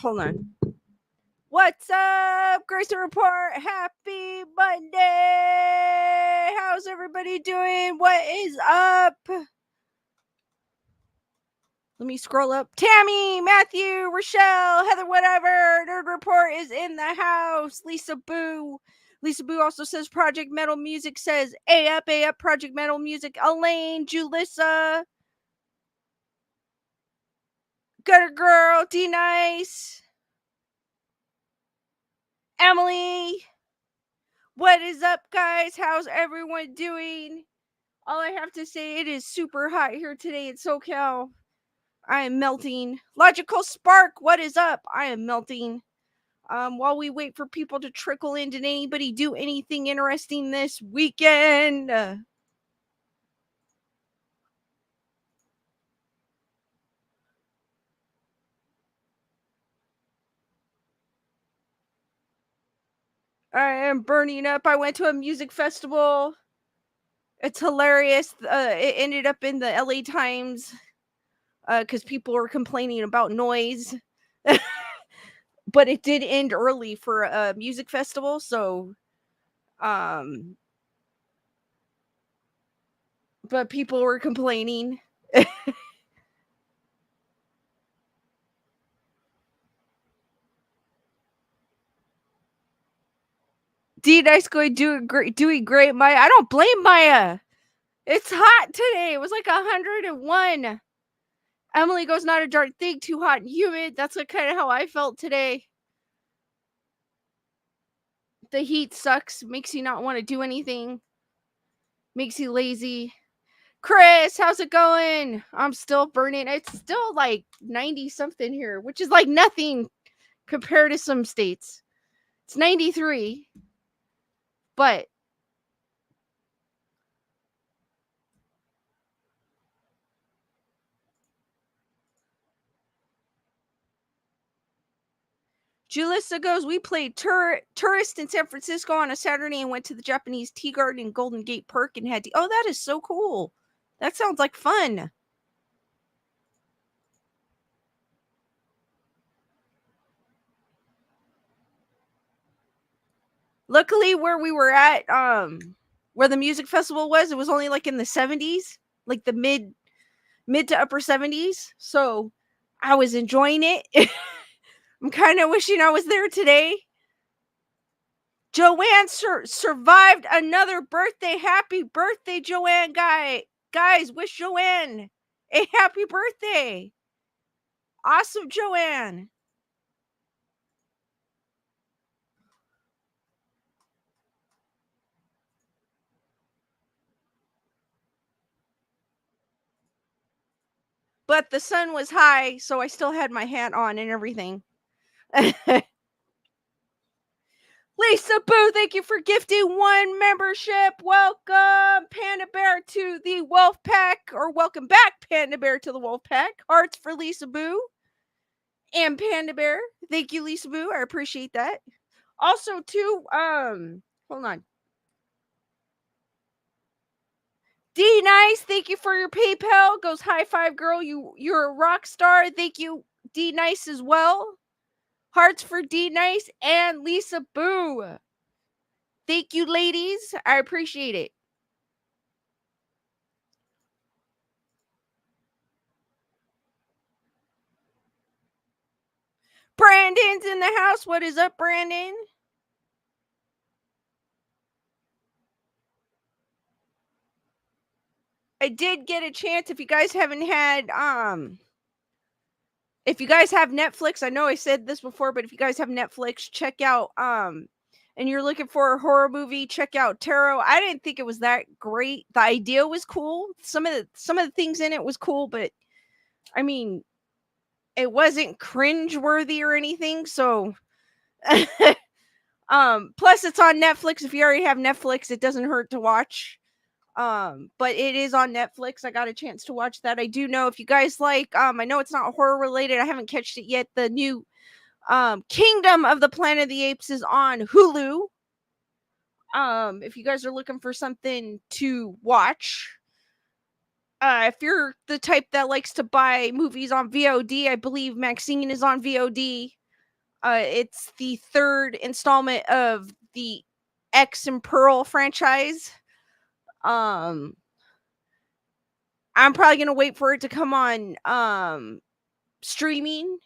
Hold on. What's up, Graysonreport? Happy Monday! How's everybody doing? What is up? Let me scroll up. Tammy, Matthew, Rochelle, Heather, whatever. Nerd Report is in the house. Lisa Boo. Lisa Boo also says Project Metal Music says A up, Project Metal Music. Elaine, Julissa. Gutter Girl, D Nice. Emily. What is up, guys? How's everyone doing? All I have to say, it is super hot here today in SoCal. I am melting. Logical Spark, what is up? I am melting. While we wait for people to trickle in, did anybody do anything interesting this weekend? I am burning up. I went to a music festival. It's hilarious. It ended up in the LA Times because people were complaining about noise. But it did end early for a music festival, so but people were complaining. D Nice going doing great, Maya. I don't blame Maya. It's hot today. It was like 101. Emily goes, not a darn thing, too hot and humid. That's kind of how I felt today. The heat sucks, makes you not want to do anything, makes you lazy. Chris, how's it going? I'm still burning. It's still like 90 something here, which is like nothing compared to some states. It's 93, but Julissa goes, we played tourist in San Francisco on a Saturday and went to the Japanese tea garden in Golden Gate Park and had tea. Oh, that is so cool. That sounds like fun. Luckily, where we were at, where the music festival was, it was only like in the 70s, like the mid to upper 70s. So I was enjoying it. I'm kind of wishing I was there today. Joanne survived another birthday. Happy birthday, Joanne, guys, wish Joanne a happy birthday. Awesome, Joanne. But the sun was high, so I still had my hat on and everything. Lisa Boo, thank you for gifting 1 membership. Welcome, Panda Bear, to the Wolf Pack, or welcome back, Panda Bear, to the Wolf Pack. Hearts for Lisa Boo and Panda Bear. Thank you, Lisa Boo. I appreciate that. Also, too, hold on. D Nice, thank you for your PayPal. Goes high five, girl. You're a rock star. Thank you, D Nice, as well. Hearts for D Nice and Lisa Boo. Thank you, ladies. I appreciate it. Brandon's in the house. What is up, Brandon? I did get a chance. If you guys haven't had, if you guys have Netflix, I know I said this before, but if you guys have Netflix, check out, and you're looking for a horror movie, check out Tarot. I didn't think it was that great. The idea was cool. Some of the things in it was cool, but I mean, it wasn't cringe-worthy or anything. So, plus it's on Netflix. If you already have Netflix, it doesn't hurt to watch. But it is on Netflix. I got a chance to watch that. I do know if you guys like, I know it's not horror related. I haven't catched it yet. The new Kingdom of the Planet of the Apes is on Hulu. If you guys are looking for something to watch, if you're the type that likes to buy movies on VOD, I believe Maxine is on VOD. It's the third installment of the X and Pearl franchise. Um, I'm probably gonna wait for it to come on streaming.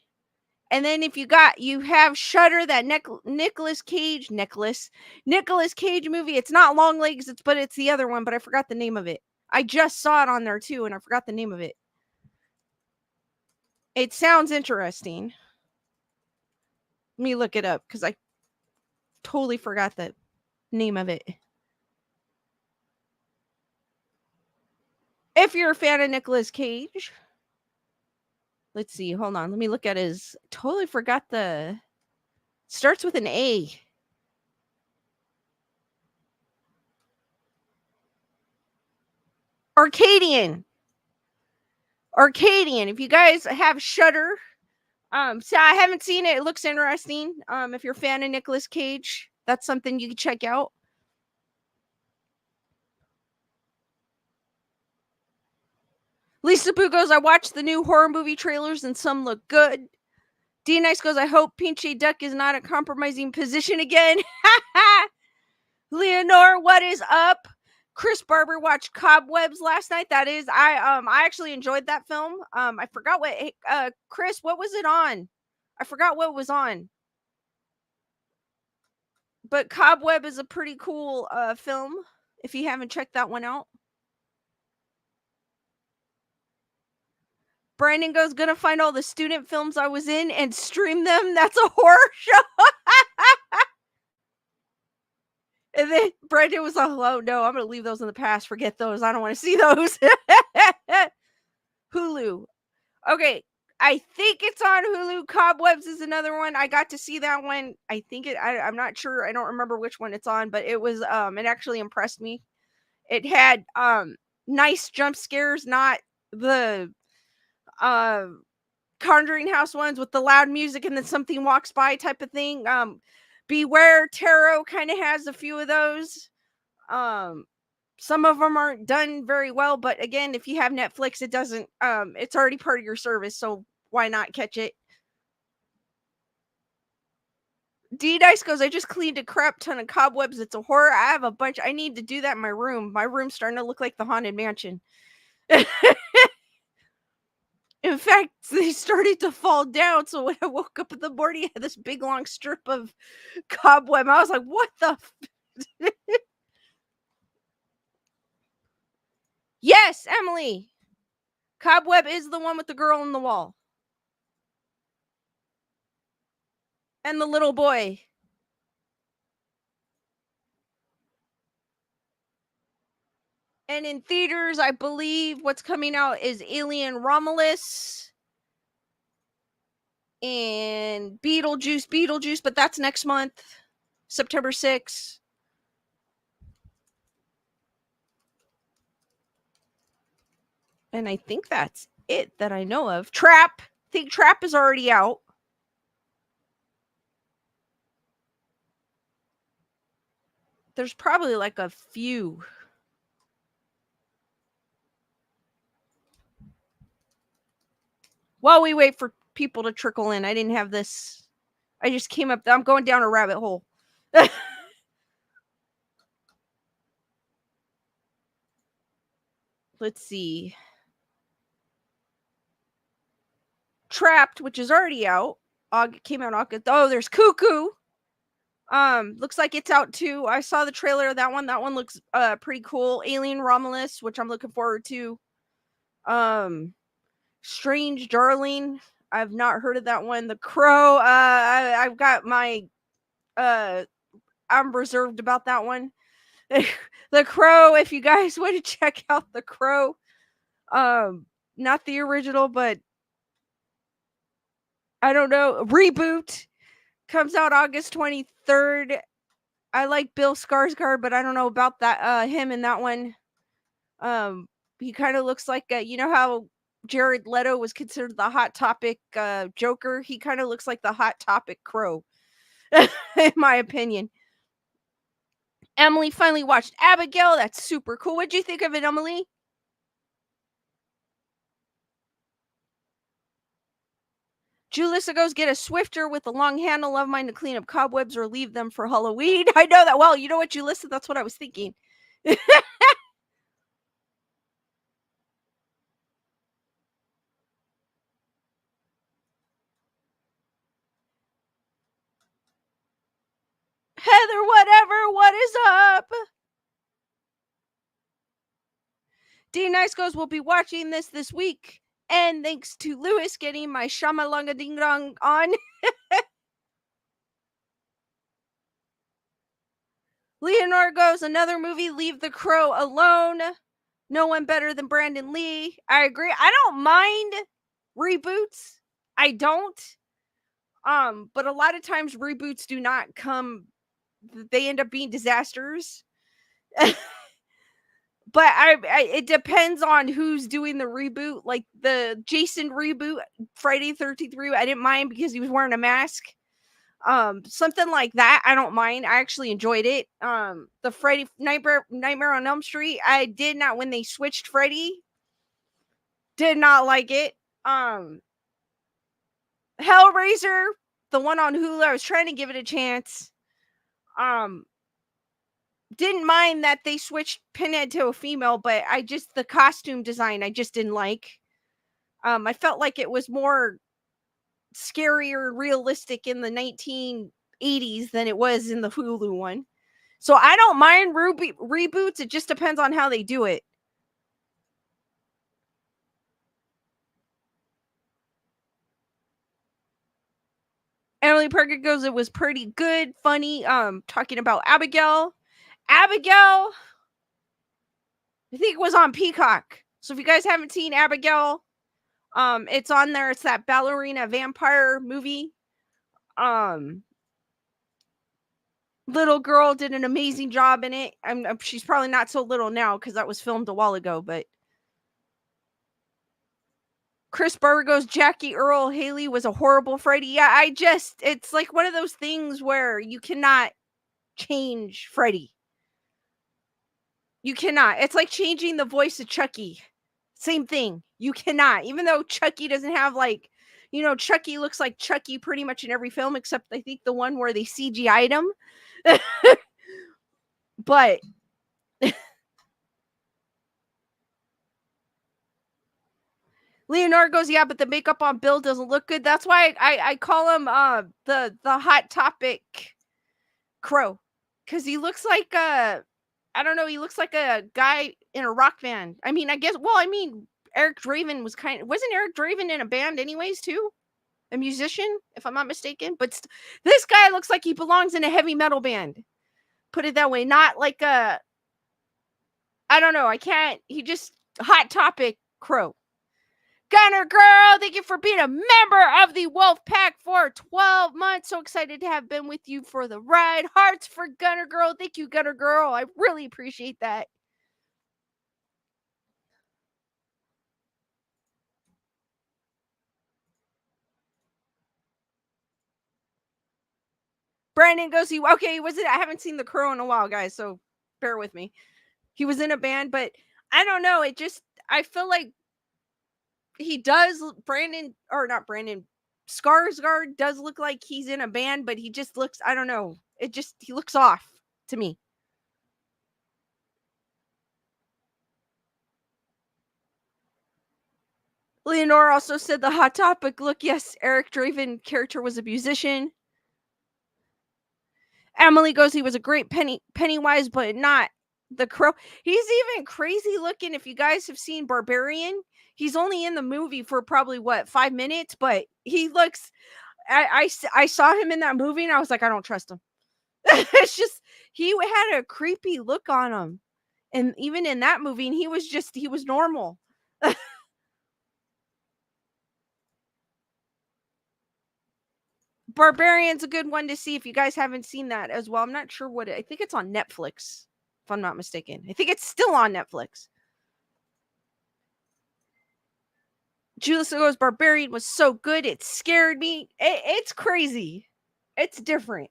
And then if you have Shudder, that Nicholas Cage movie. It's not Long Legs, but it's the other one, but I forgot the name of it. I just saw it on there too, and I forgot the name of it. It sounds interesting. Let me look it up because I totally forgot the name of it. If you're a fan of Nicolas Cage, let's see. Hold on. Let me look at his. Totally forgot the. Starts with an A. Arcadian. If you guys have Shudder, so I haven't seen it. It looks interesting. If you're a fan of Nicolas Cage, that's something you can check out. Lisa Boo goes, I watched the new horror movie trailers and some look good. D Nice goes, I hope Pinchy Duck is not a compromising position again. Leonore, what is up? Chris Barber watched Cobwebs last night. That is, I actually enjoyed that film. I forgot what Chris, what was it on? I forgot what it was on. But Cobweb is a pretty cool film if you haven't checked that one out. Brandon goes, gonna find all the student films I was in and stream them. That's a horror show. And then Brandon was like, oh no, I'm gonna leave those in the past. Forget those. I don't want to see those. Hulu. Okay. I think it's on Hulu. Cobwebs is another one. I got to see that one. I think I'm not sure. I don't remember which one it's on, but it was it actually impressed me. It had nice jump scares, not the Conjuring House ones with the loud music and then something walks by type of thing. Beware Tarot kind of has a few of those. Some of them aren't done very well, but again, if you have Netflix, it doesn't it's already part of your service, so why not catch it? D Dice goes, I just cleaned a crap ton of cobwebs. It's a horror. I have a bunch. I need to do that in my room. My room's starting to look like the Haunted Mansion. In fact, they started to fall down. So when I woke up in the morning, I had this big long strip of cobweb. I was like, what the? Yes, Emily. Cobweb is the one with the girl on the wall. And the little boy. And in theaters, I believe what's coming out is Alien Romulus and Beetlejuice, but that's next month, September 6th. And I think that's it that I know of. Trap. I think Trap is already out. There's probably like a few. While we wait for people to trickle in, I didn't have this. I just came up. I'm going down a rabbit hole. Let's see. Trapped, which is already out. Came out August. Oh, there's Cuckoo. Looks like it's out too. I saw the trailer of that one. That one looks pretty cool. Alien Romulus, which I'm looking forward to. Strange Darling. I've not heard of that one. The Crow. I've got my I'm reserved about that one. The Crow, if you guys want to check out The Crow. Not the original, but I don't know. Reboot comes out August 23rd. I like Bill Skarsgård, but I don't know about that him in that one. He kind of looks like you know how Jared Leto was considered the hot topic Joker. He kind of looks like the hot topic Crow, in my opinion. Emily finally watched Abigail. That's super cool. What'd you think of it, Emily? Julissa goes, get a Swifter with a long handle. Love mine to clean up cobwebs or leave them for Halloween. I know that well. You know what, Julissa? That's what I was thinking. Heather, whatever, what is up? D Nice goes, we'll be watching this week. And thanks to Lewis getting my Shamalunga Ding Dong on. Leonore goes, another movie, Leave the Crow Alone. No one better than Brandon Lee. I agree. I don't mind reboots. I don't. But a lot of times reboots do not come, they end up being disasters. But it depends on who's doing the reboot. Like the Jason reboot, Friday 13th, I didn't mind because he was wearing a mask. Something like that, I don't mind. I actually enjoyed it. The Freddy Nightmare on Elm Street, I did not, when they switched Freddy, did not like it. Hellraiser, the one on Hulu, I was trying to give it a chance. Didn't mind that they switched Pinhead to a female, but the costume design I just didn't like. I felt like it was more scarier, realistic in the 1980s than it was in the Hulu one. So I don't mind reboots. It just depends on how they do it. Emily Perkins goes, it was pretty good, funny. Talking about Abigail, I think it was on Peacock. So if you guys haven't seen Abigail, it's on there. It's that ballerina vampire movie. Little girl did an amazing job in it. She's probably not so little now because that was filmed a while ago, but Chris Barber goes, Jackie Earl Haley was a horrible Freddy. Yeah, it's like one of those things where you cannot change Freddy. You cannot. It's like changing the voice of Chucky. Same thing. You cannot. Even though Chucky doesn't have Chucky looks like Chucky pretty much in every film except I think the one where they CGI'd him. But Leonardo goes, yeah, but the makeup on Bill doesn't look good. That's why I call him the Hot Topic Crow, because he looks like I don't know, he looks like a guy in a rock band. I mean, Eric Draven wasn't Eric Draven in a band anyways too? A musician, if I'm not mistaken. But this guy looks like he belongs in a heavy metal band. Put it that way. Not like I don't know. He just Hot Topic Crow. Gunner Girl, thank you for being a member of the Wolf Pack for 12 months. So excited to have been with you for the ride. Hearts for Gunner Girl. Thank you, Gunner Girl. I really appreciate that. Brandon goes, he was it? I haven't seen The Crow in a while, guys, so bear with me. He was in a band, but I don't know. I feel like he does, Skarsgård does look like he's in a band, but he just looks, I don't know. He looks off to me. Leonore also said the Hot Topic look. Yes, Eric Draven character was a musician. Emily goes, he was a great Pennywise, but not the Crow. He's even crazy looking. If you guys have seen Barbarian, he's only in the movie for probably 5 minutes, but he looks. I saw him in that movie and I was like, I don't trust him. It's just he had a creepy look on him, and even in that movie, and he was normal. Barbarian's a good one to see if you guys haven't seen that as well. I'm not sure I think it's on Netflix, if I'm not mistaken. I think it's still on Netflix. Julius goes, Barbarian was so good, it scared me. It's crazy. It's different.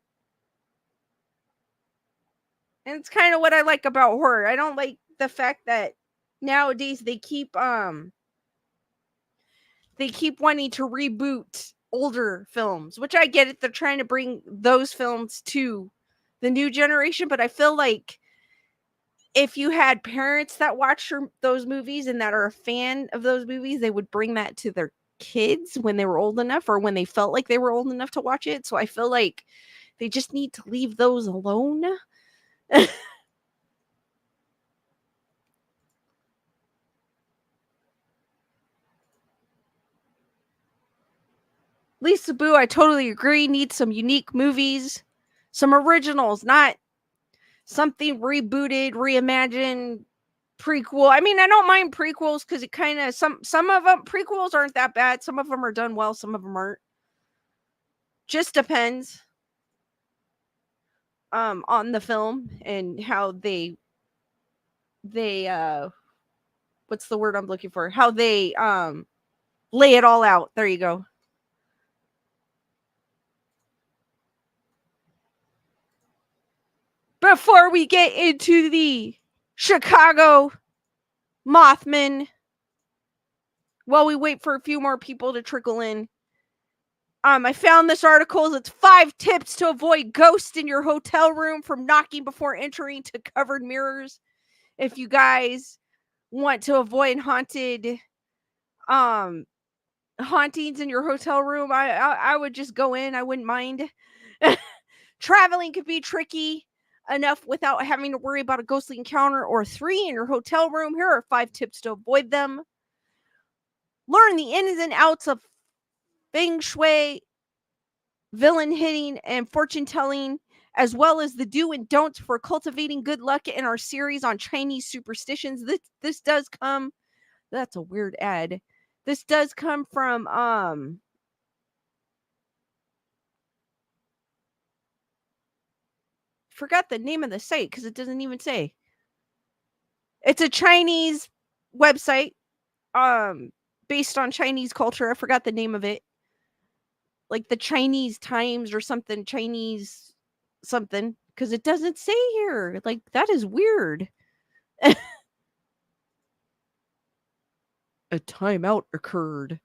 And it's kind of what I like about horror. I don't like the fact that nowadays they keep wanting to reboot older films, which I get it. They're trying to bring those films to the new generation, but I feel like if you had parents that watch those movies and that are a fan of those movies, they would bring that to their kids when they were old enough or when they felt like they were old enough to watch it. So I feel like they just need to leave those alone. Lisa Boo, I totally agree. Need some unique movies, some originals, not something rebooted, reimagined, prequel. I mean, I don't mind prequels because it kind of some of them prequels aren't that bad. Some of them are done well, some of them aren't. Just depends on the film and how they what's the word I'm looking for? How they lay it all out. There you go. Before we get into the Chicago Mothman, while we wait for a few more people to trickle in, I found this article. It's 5 tips to avoid ghosts in your hotel room from knocking before entering to covered mirrors. If you guys want to avoid hauntings in your hotel room, I would just go in. I wouldn't mind. Traveling could be tricky enough without having to worry about a ghostly encounter or 3 in your hotel room. Here are 5 tips to avoid them. Learn the ins and outs of feng shui, villain hitting, and fortune telling, as well as the do and don'ts for cultivating good luck in our series on Chinese superstitions. This does come, that's a weird ad. This does come from forgot the name of the site because it doesn't even say. It's a Chinese website based on Chinese culture. I forgot the name of it. Like the Chinese Times or something, Chinese something, because it doesn't say here. Like, that is weird. A timeout occurred.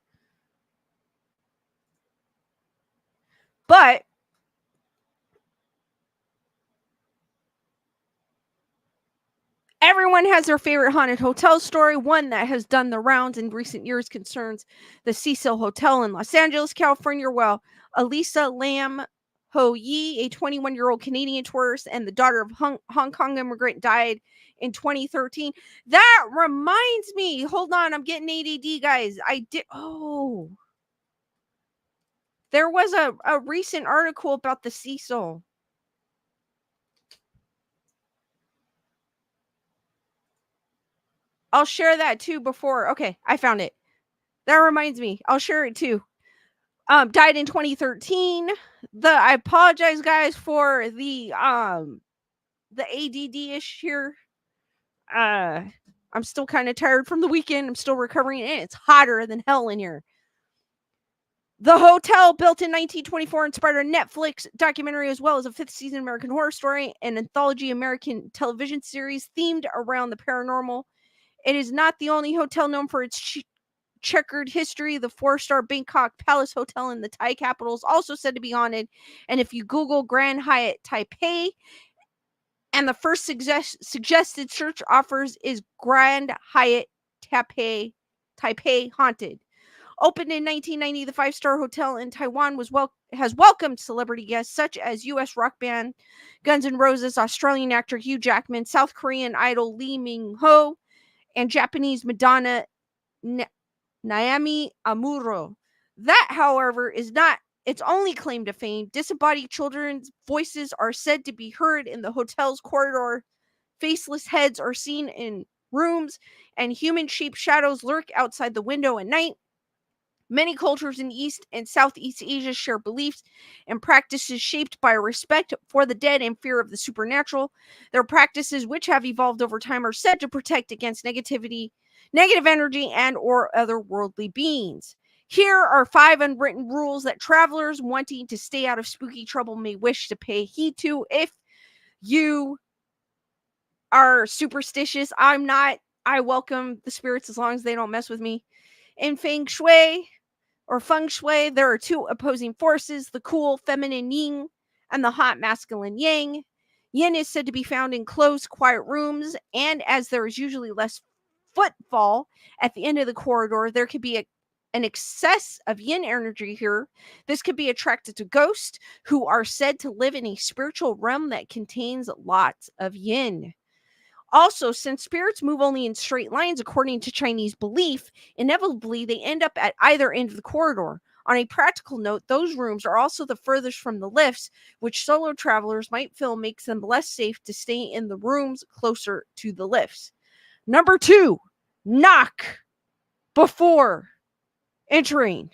But everyone has their favorite haunted hotel story. One that has done the rounds in recent years concerns the Cecil Hotel in Los Angeles, California, where Elisa Lam Ho Yi, a 21-year-old Canadian tourist and the daughter of Hong Kong immigrant, died in 2013. That reminds me. Hold on, I'm getting ADD, guys. There was a recent article about the Cecil. I'll share that too before. Okay, I found it. That reminds me. I'll share it too. Died in 2013. I apologize, guys, for the ADD-ish here. I'm still kind of tired from the weekend. I'm still recovering, and it's hotter than hell in here. The hotel, built in 1924, inspired a Netflix documentary as well as a 5th season American Horror Story, an anthology American television series themed around the paranormal. It is not the only hotel known for its checkered history. The 4-star Bangkok Palace Hotel in the Thai capital is also said to be haunted. And if you Google Grand Hyatt Taipei, and the first suggested search offers is Grand Hyatt Taipei haunted. Opened in 1990, the 5-star hotel in Taiwan has welcomed celebrity guests such as U.S. rock band Guns N' Roses, Australian actor Hugh Jackman, South Korean idol Lee Min-ho, and Japanese Madonna Naomi Amuro. That, however, is not its only claim to fame. Disembodied children's voices are said to be heard in the hotel's corridor. Faceless heads are seen in rooms, and human-shaped shadows lurk outside the window at night. Many cultures in East and Southeast Asia share beliefs and practices shaped by respect for the dead and fear of the supernatural. Their practices, which have evolved over time, are said to protect against negative energy, and or otherworldly beings. Here are 5 unwritten rules that travelers wanting to stay out of spooky trouble may wish to pay heed to. If you are superstitious, I'm not. I welcome the spirits as long as they don't mess with me. In Feng Shui, or feng shui, there are two opposing forces, the cool feminine yin and the hot masculine yang. Yin is said to be found in closed, quiet rooms, and as there is usually less footfall at the end of the corridor, there could be an excess of yin energy here. This could be attracted to ghosts who are said to live in a spiritual realm that contains lots of yin. Also, since spirits move only in straight lines according to Chinese belief, inevitably they end up at either end of the corridor. On a practical note, those rooms are also the furthest from the lifts, which solo travelers might feel makes them less safe to stay in the rooms closer to the lifts. Number 2, knock before entering.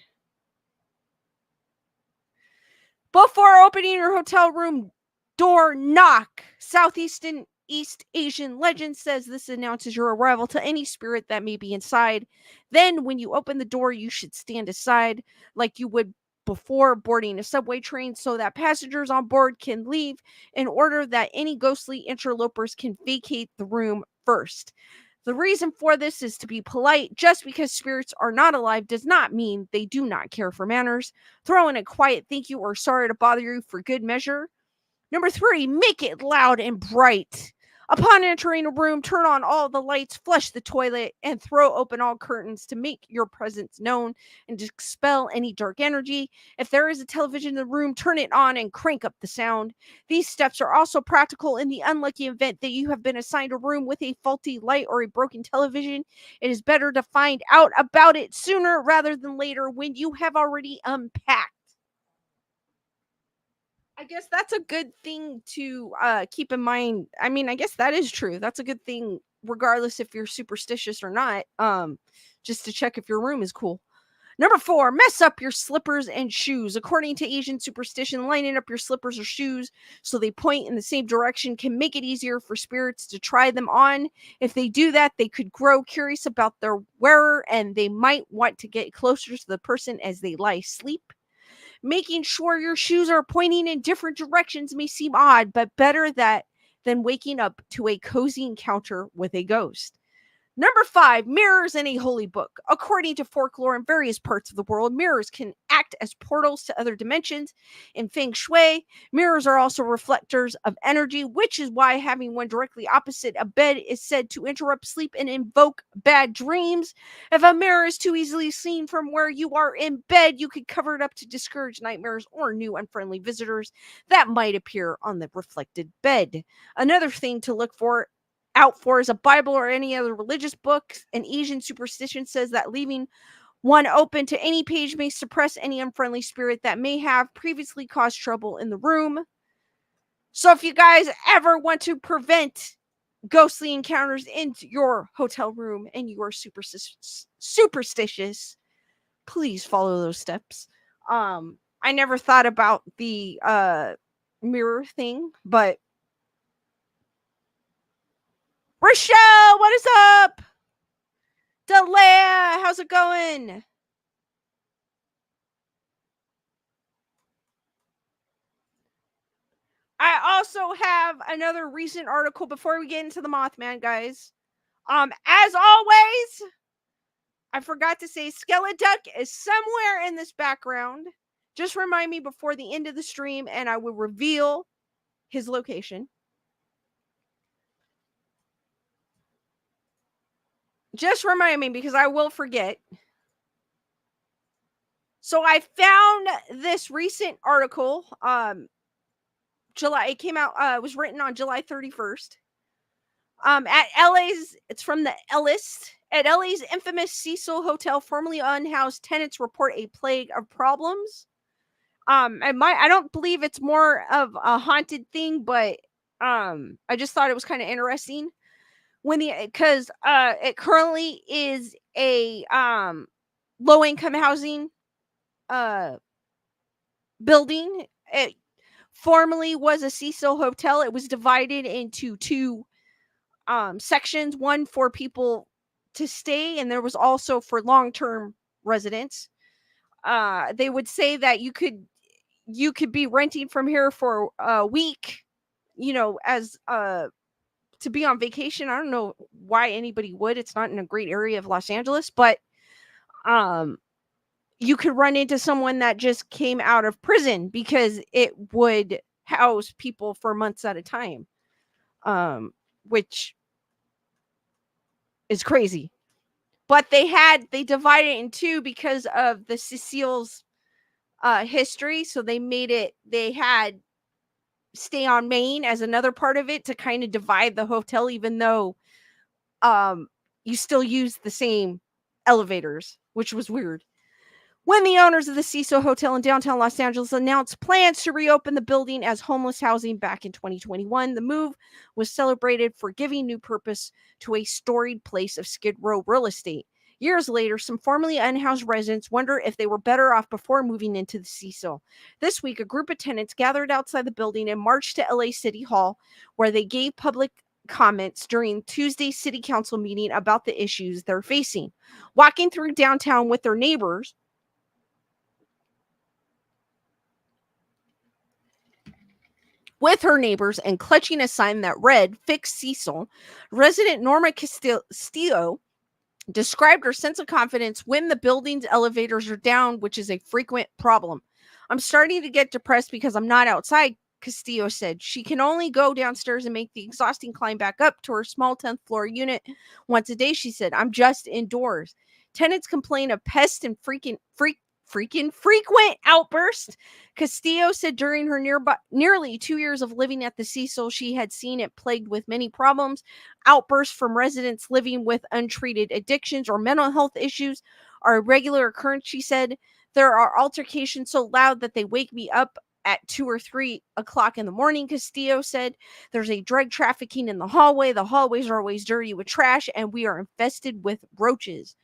Before opening your hotel room door, knock. Southeastern East Asian legend says this announces your arrival to any spirit that may be inside. Then, when you open the door, you should stand aside like you would before boarding a subway train so that passengers on board can leave in order that any ghostly interlopers can vacate the room first. The reason for this is to be polite. Just because spirits are not alive does not mean they do not care for manners. Throw in a quiet thank you or sorry to bother you for good measure. Number 3, make it loud and bright. Upon entering a room, turn on all the lights, flush the toilet, and throw open all curtains to make your presence known and dispel any dark energy. If there is a television in the room, turn it on and crank up the sound. These steps are also practical in the unlucky event that you have been assigned a room with a faulty light or a broken television. It is better to find out about it sooner rather than later when you have already unpacked. I guess that's a good thing to keep in mind. I mean, I guess that is true. That's a good thing, regardless if you're superstitious or not. Just to check if your room is cool. Number 4, mess up your slippers and shoes. According to Asian superstition, lining up your slippers or shoes so they point in the same direction can make it easier for spirits to try them on. If they do that, they could grow curious about their wearer and they might want to get closer to the person as they lie asleep. Making sure your shoes are pointing in different directions may seem odd, but better that than waking up to a cozy encounter with a ghost. Number 5, mirrors in a holy book. According to folklore in various parts of the world, mirrors can act as portals to other dimensions. In Feng Shui, mirrors are also reflectors of energy, which is why having one directly opposite a bed is said to interrupt sleep and invoke bad dreams. If a mirror is too easily seen from where you are in bed, you could cover it up to discourage nightmares or new unfriendly visitors that might appear on the reflected bed. Another thing to look out for is a Bible or any other religious book. An Asian superstition says that leaving one open to any page may suppress any unfriendly spirit that may have previously caused trouble in the room. So if you guys ever want to prevent ghostly encounters in your hotel room and you are superstitious, please follow those steps. I never thought about the mirror thing, but Rochelle, what is up? Delea, how's it going? I also have another recent article before we get into the Mothman, guys. As always, I forgot to say Skeleduck is somewhere in this background. Just remind me before the end of the stream and I will reveal his location. Just remind me because I will forget. So I found this recent article. It came out, it was written on July 31st. At LA's, it's from the Ellis. At LA's infamous Cecil Hotel, formerly unhoused tenants report a plague of problems. I don't believe it's more of a haunted thing, but I just thought it was kind of interesting because it currently is a low income housing building. It formerly was a Cecil Hotel. It was divided into two sections, one for people to stay, and there was also for long-term residents. They would say that you could be renting from here for a week, as to be on vacation. I don't know why anybody would. It's not in a great area of Los Angeles, but you could run into someone that just came out of prison because it would house people for months at a time, which is crazy. But they divided it in two because of the Cecile's history. So they had Stay on Main as another part of it to kind of divide the hotel, even though you still use the same elevators, which was weird. When the owners of the Cecil Hotel in downtown Los Angeles announced plans to reopen the building as homeless housing back in 2021, the move was celebrated for giving new purpose to a storied place of Skid Row real estate. Years later, some formerly unhoused residents wonder if they were better off before moving into the Cecil. This week, a group of tenants gathered outside the building and marched to LA City Hall, where they gave public comments during Tuesday's city council meeting about the issues they're facing. Walking through downtown with her neighbors and clutching a sign that read, "Fix Cecil," resident Norma Castillo described her sense of confidence when the building's elevators are down, which is a frequent problem. "I'm starting to get depressed because I'm not outside," Castillo said. She can only go downstairs and make the exhausting climb back up to her small 10th floor unit once a day, she said. "I'm just indoors." Tenants complain of pests and frequent outbursts. Castillo said during her nearly 2 years of living at the Cecil, she had seen it plagued with many problems. Outbursts from residents living with untreated addictions or mental health issues are a regular occurrence, she said. "There are altercations so loud that they wake me up at 2 or 3 o'clock in the morning," Castillo said. "There's a drug trafficking in the hallway. The hallways are always dirty with trash, and we are infested with roaches."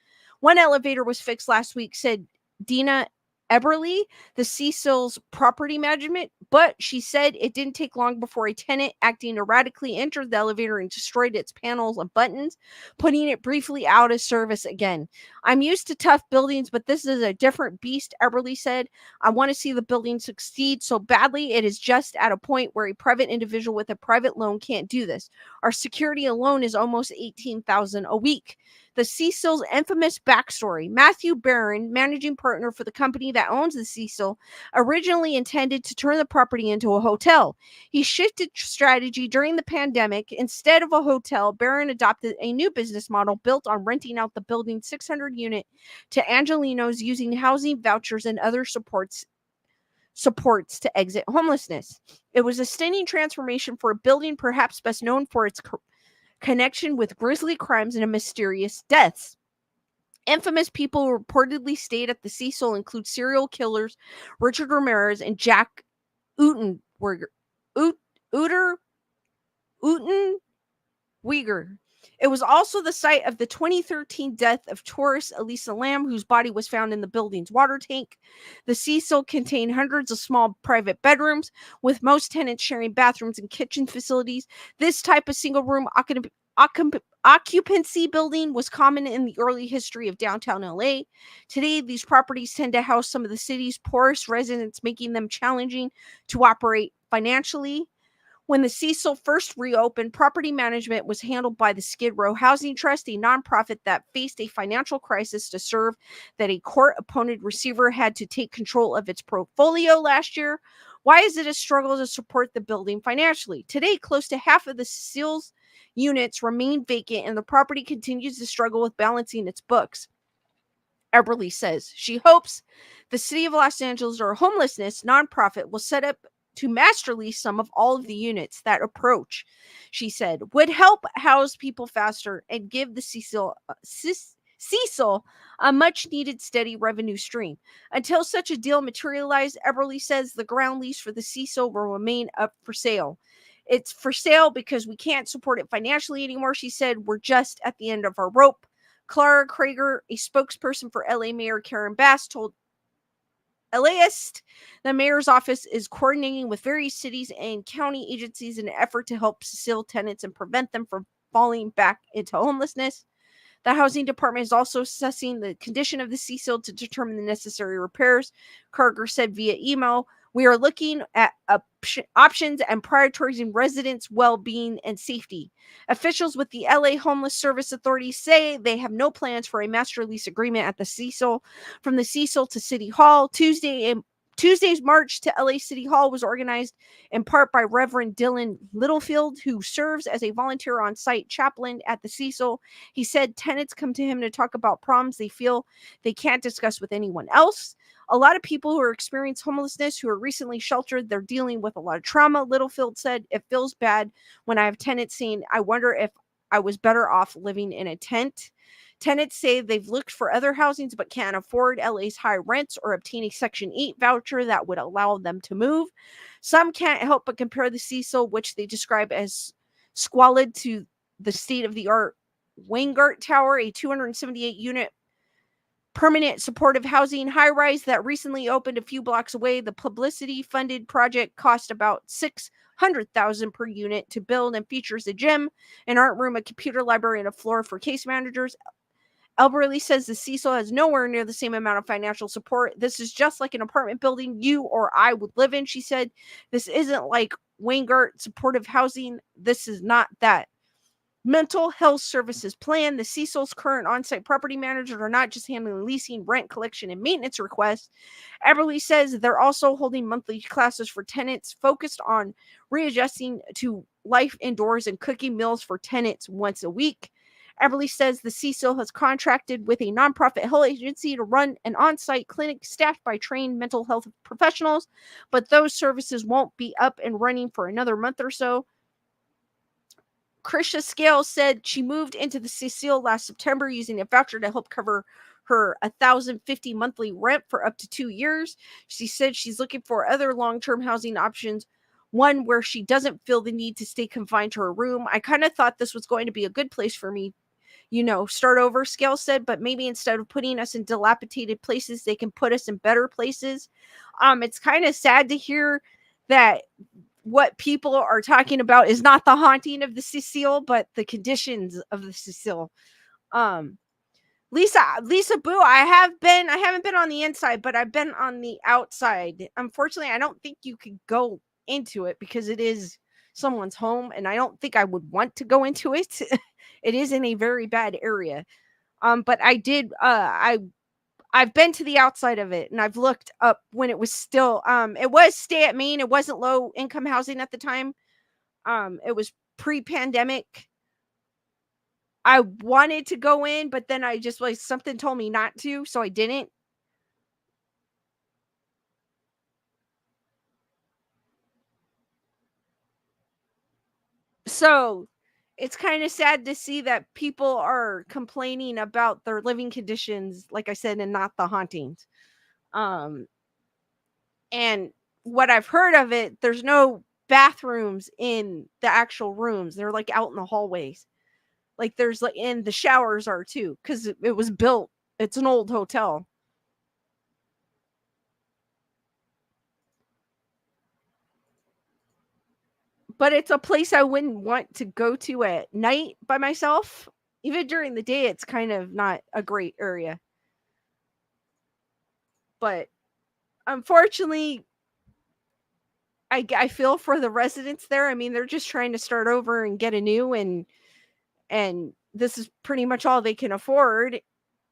One elevator was fixed last week, said Dina Eberly, the Cecil's property management, but she said it didn't take long before a tenant acting erratically entered the elevator and destroyed its panels and buttons, putting it briefly out of service again. "I'm used to tough buildings, but this is a different beast," Eberly said. "I want to see the building succeed so badly. It is just at a point where a private individual with a private loan can't do this. Our security alone is almost $18,000 a week." The Cecil's infamous backstory. Matthew Barron, managing partner for the company that owns the Cecil, originally intended to turn the property into a hotel. He shifted strategy during the pandemic. Instead of a hotel, Barron adopted a new business model built on renting out the building's 600 unit to Angelenos using housing vouchers and other supports to exit homelessness. It was a stunning transformation for a building perhaps best known for its connection with grisly crimes and mysterious deaths. Infamous people who reportedly stayed at the Cecil include serial killers Richard Ramirez and Jack Utenweger. It was also the site of the 2013 death of tourist Elisa Lam, whose body was found in the building's water tank. The Cecil contained hundreds of small private bedrooms, with most tenants sharing bathrooms and kitchen facilities. This type of single-room occupancy building was common in the early history of downtown LA. Today, these properties tend to house some of the city's poorest residents, making them challenging to operate financially. When the Cecil first reopened, property management was handled by the Skid Row Housing Trust, a nonprofit that faced a financial crisis to serve that a court-appointed receiver had to take control of its portfolio last year. Why is it a struggle to support the building financially? Today, close to half of the Cecil's units remain vacant, and the property continues to struggle with balancing its books. Eberly says she hopes the City of Los Angeles or homelessness nonprofit will set up to master lease some of all of the units. That approach, she said, would help house people faster and give the Cecil a much needed steady revenue stream. Until such a deal materialized, Eberly says the ground lease for the Cecil will remain up for sale. It's for sale because we can't support it financially anymore, she said. We're just at the end of our rope. Clara Krager, a spokesperson for LA Mayor Karen Bass, told LAist the mayor's office is coordinating with various cities and county agencies in an effort to help Cecil tenants and prevent them from falling back into homelessness. The housing department is also assessing the condition of the Cecil to determine the necessary repairs, Karger said via email. We are looking at options and prioritizing residents' well-being and safety. Officials with the LA Homeless Service Authority say they have no plans for a master lease agreement at the Cecil. From the Cecil to City Hall, Tuesday's march to LA City Hall was organized in part by Reverend Dylan Littlefield, who serves as a volunteer on-site chaplain at the Cecil. He said tenants come to him to talk about problems they feel they can't discuss with anyone else. A lot of people who are experiencing homelessness, who are recently sheltered, they're dealing with a lot of trauma. Littlefield said, it feels bad when I have tenants saying, I wonder if I was better off living in a tent. Tenants say they've looked for other housings but can't afford LA's high rents or obtain a Section 8 voucher that would allow them to move. Some can't help but compare the Cecil, which they describe as squalid, to the state-of-the-art Wingart Tower, a 278-unit permanent supportive housing high-rise that recently opened a few blocks away. The publicity-funded project cost about $600,000 per unit to build and features a gym, an art room, a computer library, and a floor for case managers. Elberly says the Cecil has nowhere near the same amount of financial support. This is just like an apartment building you or I would live in, she said. This isn't like Wingart supportive housing. This is not that. Mental health services plan. The Cecil's current on-site property managers are not just handling leasing, rent collection, and maintenance requests. Eberly says they're also holding monthly classes for tenants focused on readjusting to life indoors and cooking meals for tenants once a week. Eberly says the Cecil has contracted with a nonprofit health agency to run an on-site clinic staffed by trained mental health professionals, but those services won't be up and running for another month or so. Krisha Scales said she moved into the Cecil last September using a voucher to help cover her $1,050 monthly rent for up to 2 years. She said she's looking for other long-term housing options, one where she doesn't feel the need to stay confined to her room. I kind of thought this was going to be a good place for me, start over, Scales said, but maybe instead of putting us in dilapidated places, they can put us in better places. It's kind of sad to hear that what people are talking about is not the haunting of the Cecil, but the conditions of the Cecil. Lisa Boo, I haven't been on the inside, but I've been on the outside. Unfortunately, I don't think you could go into it because it is someone's home, and I don't think I would want to go into it. It is in a very bad area. But I've been to the outside of it, and I've looked up when it was still it was stay at Maine. It wasn't low income housing at the time. It was pre-pandemic. I wanted to go in, but then I just like something told me not to, so I didn't. So it's kind of sad to see that people are complaining about their living conditions, like I said, and not the hauntings. Um, and what I've heard of it, there's no bathrooms in the actual rooms. They're like out in the hallways. Like there's like, and the showers are too, because it was built. It's an old hotel. But it's a place I wouldn't want to go to at night by myself. Even during the day, it's kind of not a great area. But unfortunately, I feel for the residents there. I mean, they're just trying to start over and get a new, and this is pretty much all they can afford.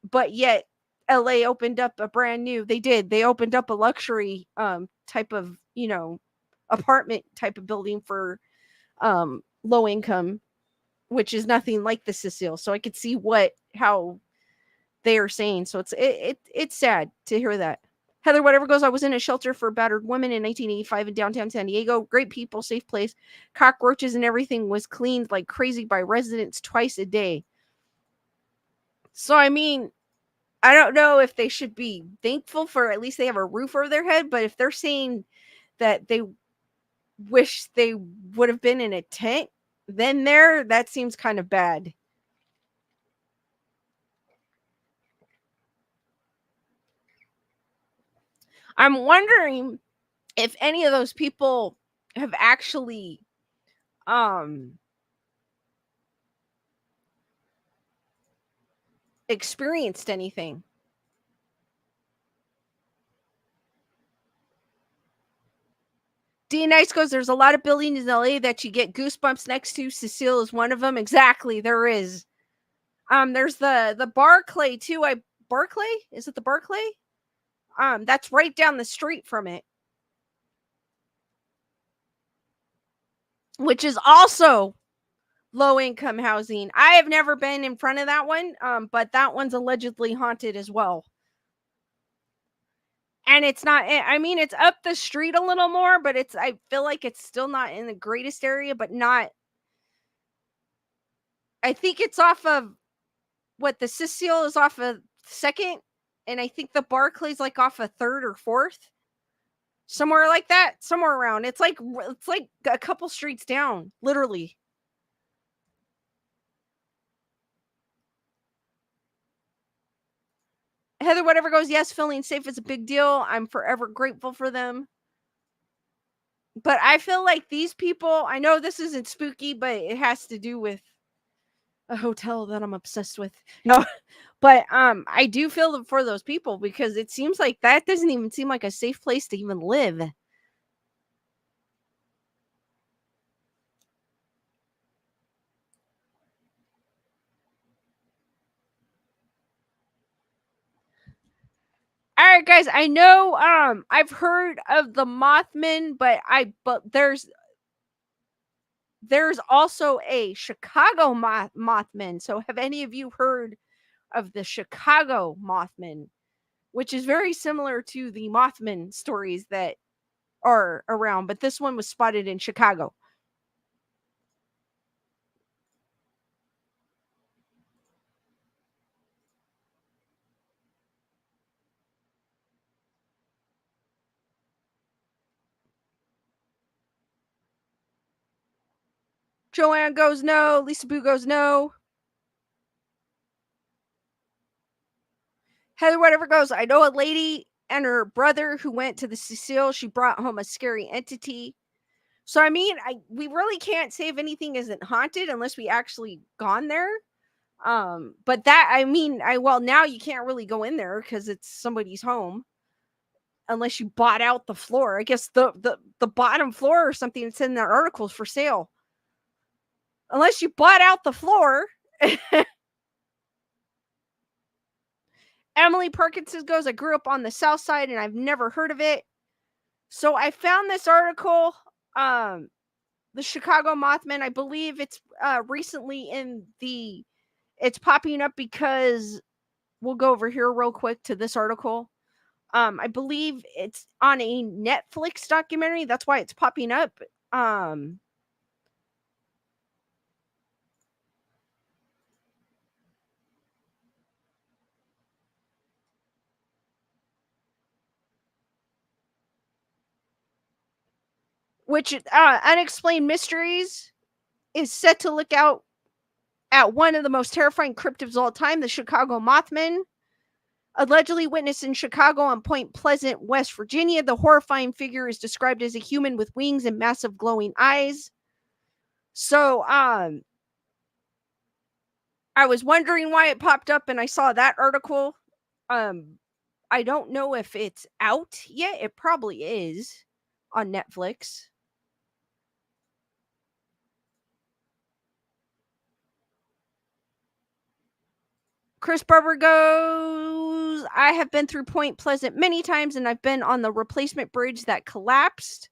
But yet, LA opened up a brand new. They did. They opened up a luxury type of apartment type of building for low income, which is nothing like the Cecile. So I could see how they are saying. So it's sad to hear that. Heather, whatever goes, I was in a shelter for battered women in 1985 in downtown San Diego. Great people, safe place. Cockroaches and everything was cleaned like crazy by residents twice a day. So, I mean, I don't know if they should be thankful for at least they have a roof over their head, but if they're saying that they wish they would have been in a tent, then that seems kind of bad. I'm wondering if any of those people have actually um experienced anything. D Nice goes, there's a lot of buildings in LA that you get goosebumps next to. Cecile is one of them. Exactly, there is. There's the Barclay too. Barclay? Is it the Barclay? That's right down the street from it. Which is also low income housing. I have never been in front of that one, but that one's allegedly haunted as well. And it's not, I mean, it's up the street a little more, but I feel like it's still not in the greatest area, but not, I think it's off of the Cecile is off of second, and I think the Barclay's like off of third or fourth. Somewhere like that, somewhere around. It's like a couple streets down, literally. Heather, whatever goes, yes, feeling safe is a big deal. I'm forever grateful for them. But I feel like these people, I know this isn't spooky, but it has to do with a hotel that I'm obsessed with. No, but I do feel for those people because it seems like that doesn't even seem like a safe place to even live. All right, guys. I know I've heard of the Mothman, but there's also a Chicago Mothman. So have any of you heard of the Chicago Mothman, which is very similar to the Mothman stories that are around, but this one was spotted in Chicago. Joanne goes no. Lisa Boo goes no. Heather whatever goes, I know a lady and her brother who went to the Cecile. She brought home a scary entity. So I mean, we really can't say if anything isn't haunted unless we actually gone there. But that I mean, well now you can't really go in there because it's somebody's home unless you bought out the floor. I guess the bottom floor or something that's in their articles for sale. Unless you bought out the floor. Emily Perkins goes, I grew up on the south side and I've never heard of it. So I found this article, the Chicago Mothman. I believe it's recently it's popping up because we'll go over here real quick to this article. I believe it's on a Netflix documentary. That's why it's popping up. Which Unexplained Mysteries is set to look out at one of the most terrifying cryptids of all time, the Chicago Mothman. Allegedly witnessed in Chicago on Point Pleasant, West Virginia, the horrifying figure is described as a human with wings and massive glowing eyes. So, I was wondering why it popped up and I saw that article. I don't know if it's out yet. It probably is on Netflix. Chris Barber goes, I have been through Point Pleasant many times and I've been on the replacement bridge that collapsed.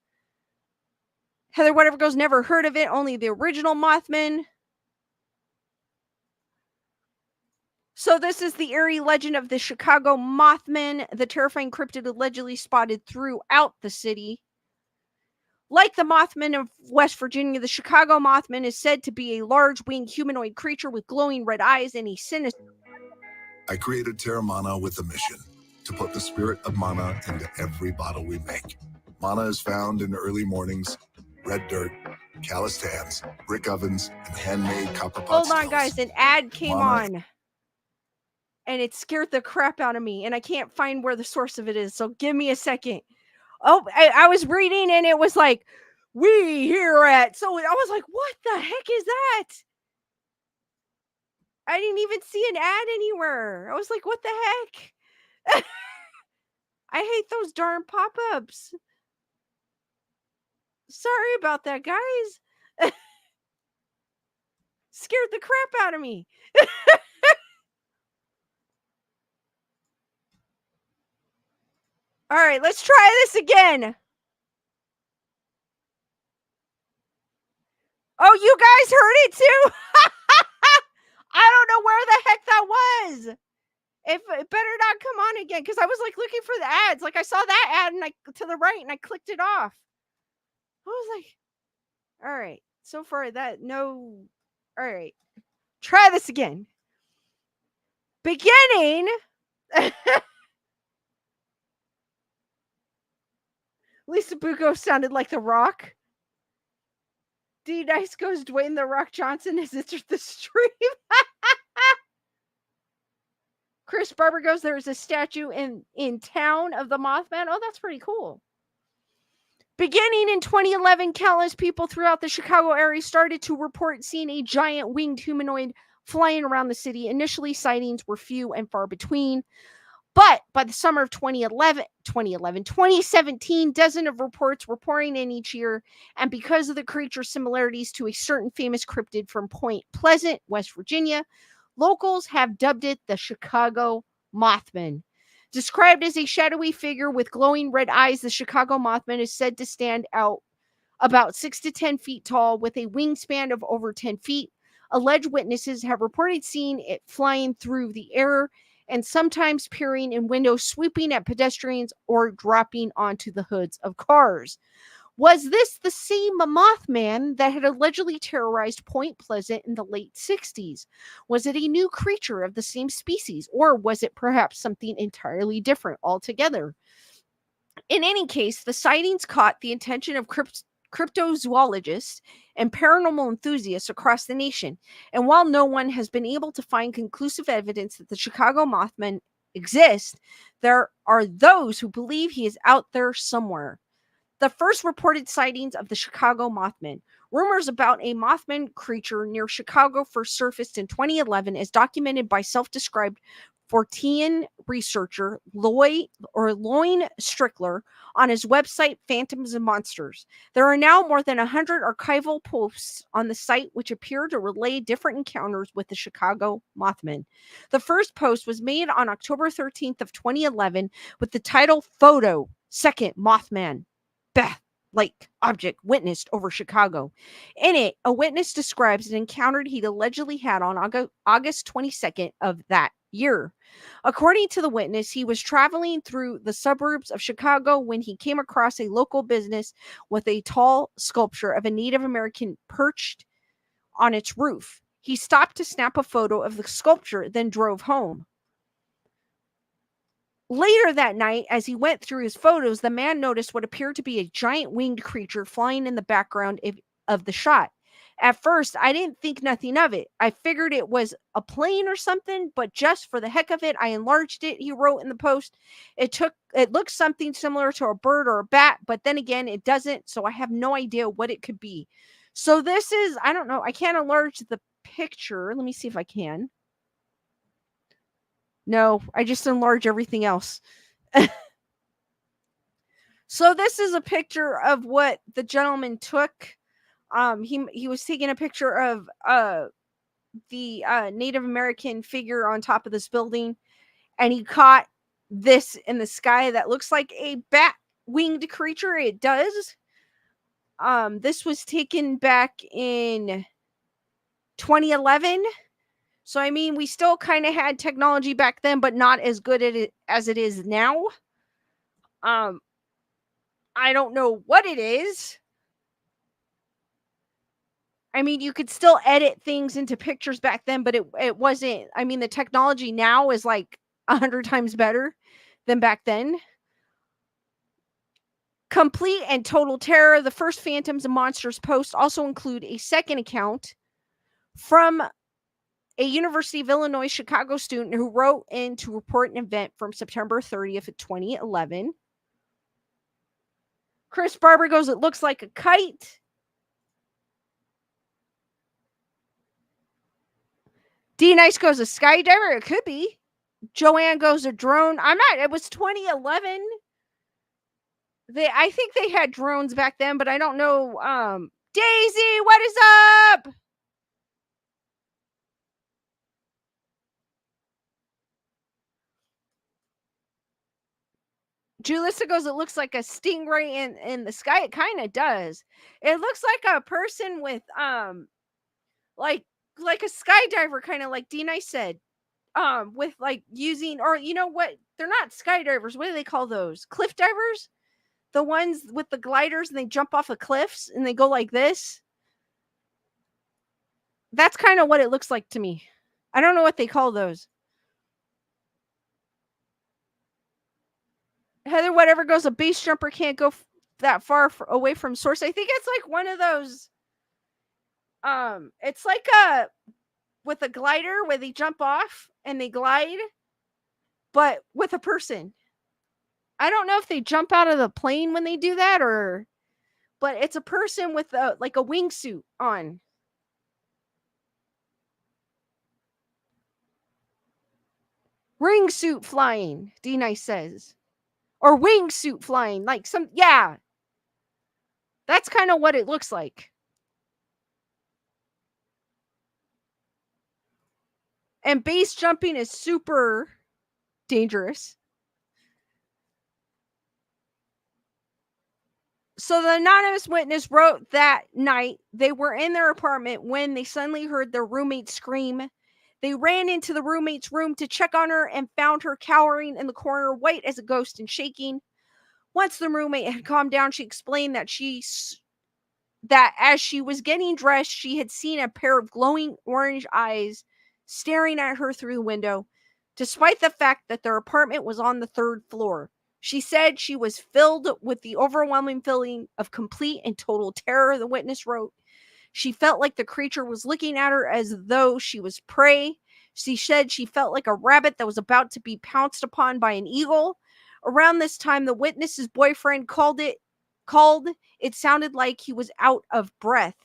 Heather whatever goes, never heard of it, only the original Mothman. So this is the eerie legend of the Chicago Mothman, the terrifying cryptid allegedly spotted throughout the city. Like the Mothman of West Virginia, the Chicago Mothman is said to be a large winged humanoid creature with glowing red eyes and a sinister. I created Terramana with a mission to put the spirit of mana into every bottle we make. Mana is found in early mornings, red dirt, calloused hands, brick ovens, and handmade copper pot Hold on, guys. An ad came on. And it scared the crap out of me. And I can't find where the source of it is. So give me a second. Oh, I was reading and it was like, we here at. So I was like, what the heck is that? I didn't even see an ad anywhere. I was like, what the heck? I hate those darn pop-ups. Sorry about that, guys. Scared the crap out of me. All right, let's try this again. Oh, you guys heard it too? I don't know where the heck that was. It better not come on again, because I was like looking for the ads. Like I saw that ad and I to the right and I clicked it off. I was like, all right. So far that no. All right. Try this again. Beginning. Lisa Bucco sounded like The Rock. D Nice goes Dwayne The Rock Johnson has entered the stream. Chris Barber goes, there's a statue in town of the Mothman. Oh, that's pretty cool. Beginning in 2011, countless people throughout the Chicago area started to report seeing a giant winged humanoid flying around the city. Initially, sightings were few and far between. But by the summer of 2017, dozens of reports were pouring in each year. And because of the creature's similarities to a certain famous cryptid from Point Pleasant, West Virginia, locals have dubbed it the Chicago Mothman. Described as a shadowy figure with glowing red eyes, the Chicago Mothman is said to stand out about 6 to 10 feet tall with a wingspan of over 10 feet. Alleged witnesses have reported seeing it flying through the air and sometimes peering in windows, swooping at pedestrians, or dropping onto the hoods of cars. Was this the same Mothman that had allegedly terrorized Point Pleasant in the late 60s? Was it a new creature of the same species, or was it perhaps something entirely different altogether? In any case, the sightings caught the attention of cryptozoologists and paranormal enthusiasts across the nation. And while no one has been able to find conclusive evidence that the Chicago Mothman exists, there are those who believe he is out there somewhere. The first reported sightings of the Chicago Mothman. Rumors about a Mothman creature near Chicago first surfaced in 2011 as documented by self-described Fortean researcher Loin Strickler on his website Phantoms and Monsters. There are now more than 100 archival posts on the site which appear to relay different encounters with the Chicago Mothman. The first post was made on October 13th of 2011 with the title Photo Second Mothman Bat-like object witnessed over Chicago. In it, a witness describes an encounter he'd allegedly had on August 22nd of that year. According to the witness, he was traveling through the suburbs of Chicago when he came across a local business with a tall sculpture of a Native American perched on its roof. He stopped to snap a photo of the sculpture, then drove home. Later that night, as he went through his photos, the man noticed what appeared to be a giant winged creature flying in the background of the shot. At first, I didn't think nothing of it. I figured it was a plane or something, but just for the heck of it, I enlarged it, he wrote in the post. It looks something similar to a bird or a bat, but then again, it doesn't, so I have no idea what it could be. So this is, I don't know, I can't enlarge the picture. Let me see if I can. No, I just enlarge everything else. So this is a picture of what the gentleman took. He was taking a picture of the Native American figure on top of this building, and he caught this in the sky that looks like a bat winged creature. It does. This was taken back in 2011. So, I mean, we still kind of had technology back then, but not as good at it as it is now. I don't know what it is. I mean, you could still edit things into pictures back then, but it wasn't. I mean, the technology now is like 100 times better than back then. Complete and total terror. The first Phantoms and Monsters post also include a second account from a University of Illinois Chicago student who wrote in to report an event from September 30th of 2011. Chris Barber goes, it looks like a kite. D Nice goes, a skydiver. It could be. Joanne goes, a drone. I'm not. It was 2011. I think they had drones back then, but I don't know. Daisy, what is up? Julissa goes, it looks like a stingray in the sky. It kind of does. It looks like a person with like a skydiver, kind of like D-Nice said. With like using, or you know what? They're not skydivers. What do they call those? Cliff divers? The ones with the gliders and they jump off of cliffs and they go like this. That's kind of what it looks like to me. I don't know what they call those. Heather, whatever goes, a base jumper can't go that far away from source. I think it's like one of those. It's like a with a glider where they jump off and they glide, but with a person. I don't know if they jump out of the plane when they do that, but it's a person with a like a wingsuit on. Ring suit flying, D-Nice says. Or wingsuit flying, like some, yeah. That's kind of what it looks like. And base jumping is super dangerous. So the anonymous witness wrote that night they were in their apartment when they suddenly heard their roommate scream. They ran into the roommate's room to check on her and found her cowering in the corner, white as a ghost and shaking. Once the roommate had calmed down, she explained that as she was getting dressed, she had seen a pair of glowing orange eyes staring at her through the window, despite the fact that their apartment was on the 3rd floor. She said she was filled with the overwhelming feeling of complete and total terror, the witness wrote. She felt like the creature was looking at her as though she was prey. She said she felt like a rabbit that was about to be pounced upon by an eagle. Around this time, the witness's boyfriend called. It sounded like he was out of breath.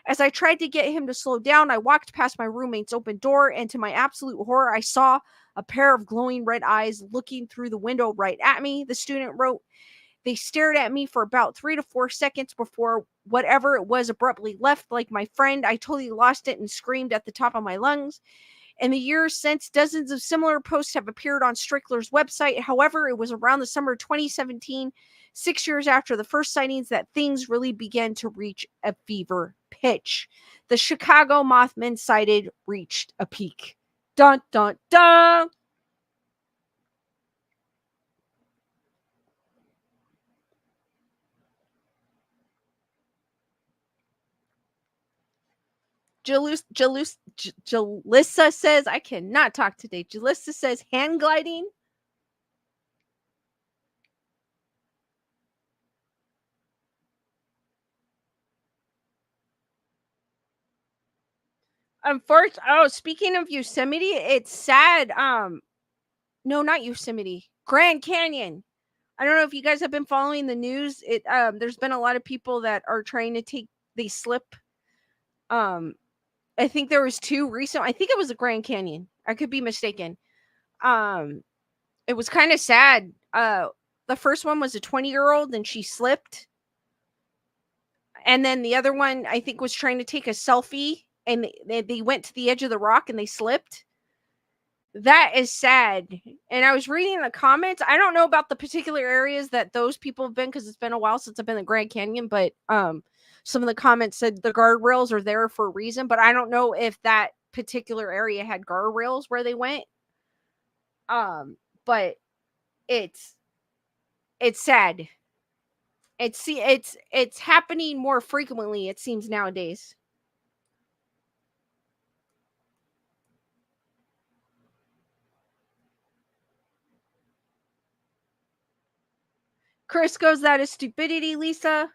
As I tried to get him to slow down, I walked past my roommate's open door, and to my absolute horror, I saw a pair of glowing red eyes looking through the window right at me, the student wrote. They stared at me for about 3 to 4 seconds before whatever it was abruptly left. Like my friend, I totally lost it and screamed at the top of my lungs. In the years since, dozens of similar posts have appeared on Strickler's website. However, it was around the summer of 2017, 6 years after the first sightings, that things really began to reach a fever pitch. The Chicago Mothman sighted reached a peak. Dun, dun, dun! Jalissa says, I cannot talk today. Jalissa says, hand gliding. Unfortunately, speaking of Yosemite, it's sad. No, not Yosemite. Grand Canyon. I don't know if you guys have been following the news. There's been a lot of people that are trying to they slip. I think there was 2 recent. I think it was the Grand Canyon. I could be mistaken. It was kind of sad. The first one was a 20-year-old and she slipped. And then the other one, I think, was trying to take a selfie and they went to the edge of the rock and they slipped. That is sad. And I was reading the comments. I don't know about the particular areas that those people have been because it's been a while since I've been in the Grand Canyon, but some of the comments said the guardrails are there for a reason, but I don't know if that particular area had guardrails where they went. But it's sad. It's happening more frequently, it seems, nowadays. Chris goes, that is stupidity, Lisa.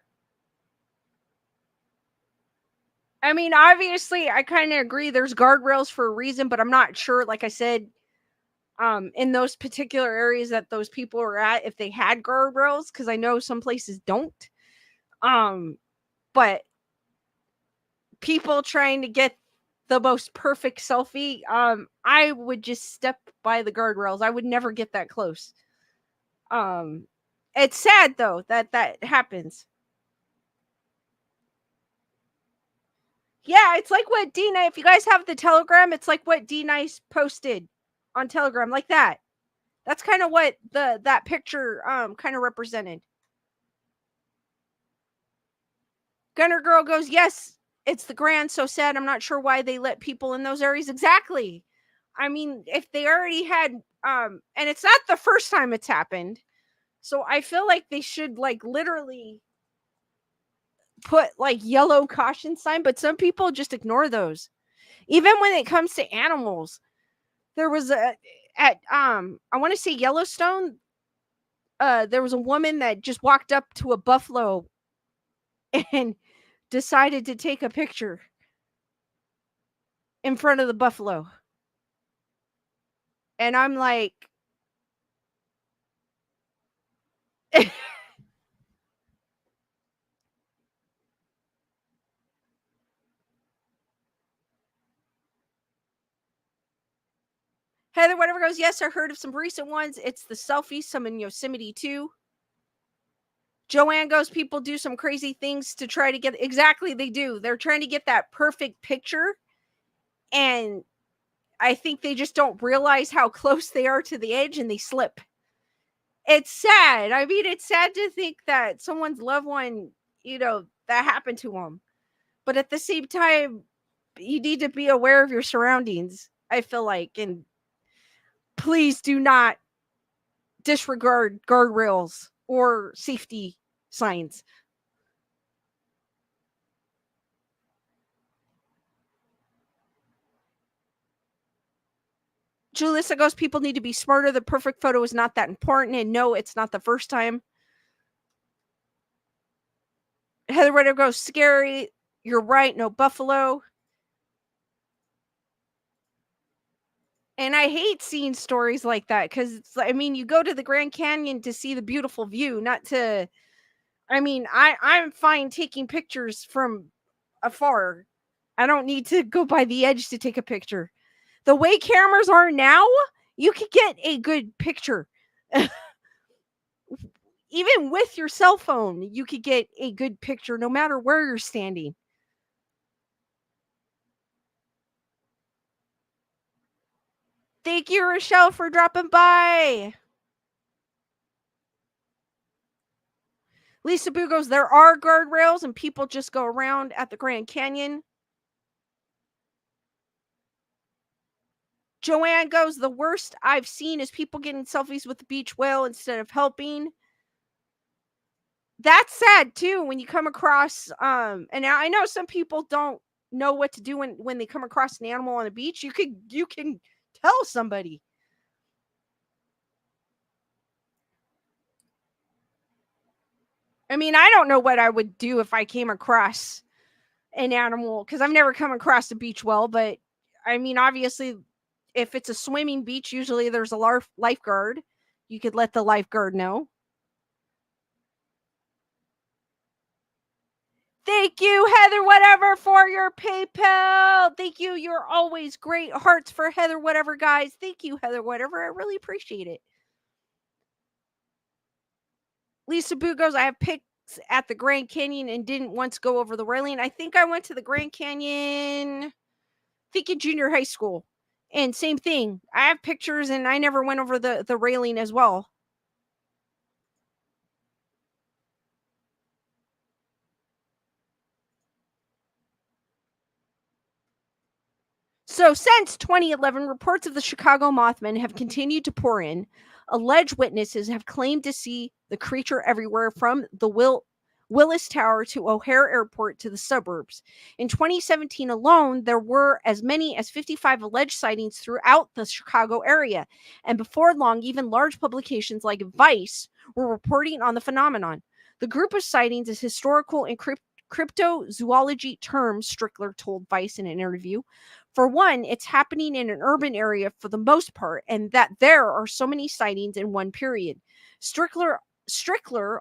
I mean, obviously, I kind of agree there's guardrails for a reason, but I'm not sure, like I said, in those particular areas that those people are at, if they had guardrails, because I know some places don't. But people trying to get the most perfect selfie, I would just step by the guardrails. I would never get that close. And It's sad though that happens. Yeah, it's like what D Nice, if you guys have the Telegram, it's like what D Nice posted on Telegram, like that. That's kind of what that picture kind of represented. Gunner Girl goes, yes, it's the Grand, so sad. I'm not sure why they let people in those areas. Exactly. I mean, if they already had and it's not the first time it's happened. So I feel like they should like literally put like yellow caution sign, but some people just ignore those. Even when it comes to animals. There was a at I want to say Yellowstone, there was a woman that just walked up to a buffalo and decided to take a picture in front of the buffalo. And I'm like Heather, whatever goes, yes, I heard of some recent ones. It's the selfies, some in Yosemite too. Joanne goes, people do some crazy things to try to get, exactly, they do. They're trying to get that perfect picture. And I think they just don't realize how close they are to the edge and they slip. It's sad. I mean, it's sad to think that someone's loved one, that happened to them. But at the same time, you need to be aware of your surroundings, I feel like. And please do not disregard guardrails or safety signs. Julissa goes, people need to be smarter. The perfect photo is not that important. And no, it's not the first time. Heather Ritter goes, scary. You're right. No buffalo. And I hate seeing stories like that because it's, I mean, you go to the Grand Canyon to see the beautiful view, not to, I mean, I'm fine taking pictures from afar. I don't need to go by the edge to take a picture. The way cameras are now, you could get a good picture. Even with your cell phone, you could get a good picture no matter where you're standing. Thank you, Rochelle, for dropping by. Lisa Boo goes, there are guardrails and people just go around at the Grand Canyon. Joanne goes, the worst I've seen is people getting selfies with the beach whale instead of helping. That's sad too when you come across and I know some people don't know what to do when they come across an animal on the beach. You can tell somebody. I mean, I don't know what I would do if I came across an animal because I've never come across a beach whale, but I mean, obviously, if it's a swimming beach, usually there's a lifeguard. You could let the lifeguard know. Thank you, Heather Whatever, for your PayPal. Thank you. You're always great. Hearts for Heather Whatever, guys. Thank you, Heather Whatever. I really appreciate it. Lisa Boo goes, I have pics at the Grand Canyon and didn't once go over the railing. I think I went to the Grand Canyon, I think in junior high school. And same thing. I have pictures and I never went over the railing as well. So since 2011, reports of the Chicago Mothman have continued to pour in. Alleged witnesses have claimed to see the creature everywhere from the Willis Tower to O'Hare Airport to the suburbs. In 2017 alone, there were as many as 55 alleged sightings throughout the Chicago area. And before long, even large publications like Vice were reporting on the phenomenon. The group of sightings is historical and cryptozoology terms, Strickler told Vice in an interview. For one, it's happening in an urban area for the most part, and that there are so many sightings in one period. Strickler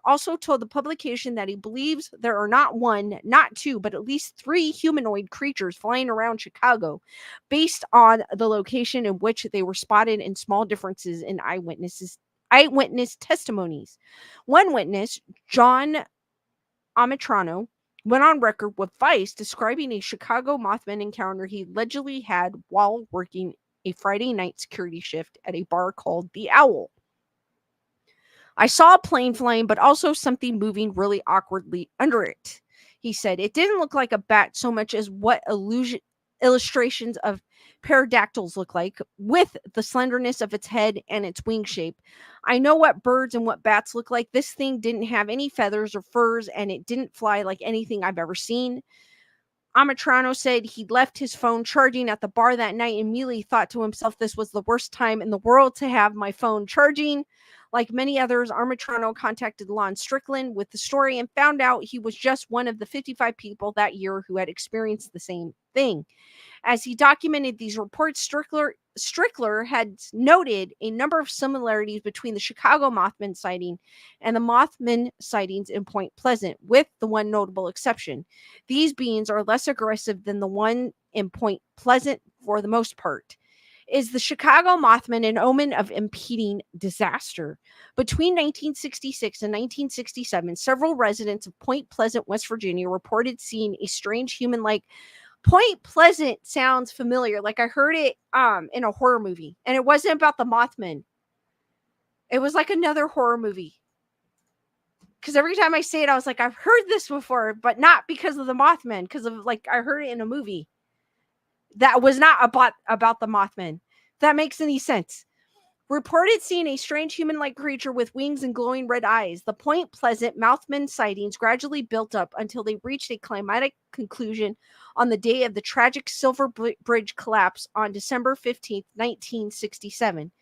also told the publication that he believes there are not one, not two, but at least 3 humanoid creatures flying around Chicago based on the location in which they were spotted and small differences in eyewitnesses' eyewitness testimonies. One witness, John Amatrano, went on record with Vice describing a Chicago Mothman encounter he allegedly had while working a Friday night security shift at a bar called The Owl. I saw a plane flying, but also something moving really awkwardly under it. He said it didn't look like a bat so much as what illustrations of pterodactyls look like, with the slenderness of its head and its wing shape. I know what birds and what bats look like. This thing didn't have any feathers or furs, and it didn't fly like anything I've ever seen. Amatrano said he'd left his phone charging at the bar that night and immediately thought to himself this was the worst time in the world to have my phone charging. Like many others, Amatrano contacted Lon Strickland with the story and found out he was just one of the 55 people that year who had experienced the same thing. As he documented these reports, Strickler had noted a number of similarities between the Chicago Mothman sighting and the Mothman sightings in Point Pleasant, with the one notable exception. These beings are less aggressive than the one in Point Pleasant for the most part. Is the Chicago Mothman an omen of impending disaster? Between 1966 and 1967, several residents of Point Pleasant, West Virginia, reported seeing a strange human-like. Point Pleasant sounds familiar. Like I heard it in a horror movie, and it wasn't about the Mothman. It was like another horror movie. Because every time I say it, I was like, I've heard this before, but not because of the Mothman, because of like I heard it in a movie that was not about the Mothman. If that makes any sense. Reported seeing a strange human-like creature with wings and glowing red eyes. The Point Pleasant Mothman sightings gradually built up until they reached a climatic conclusion on the day of the tragic Silver Bridge collapse on December 15th, 1967.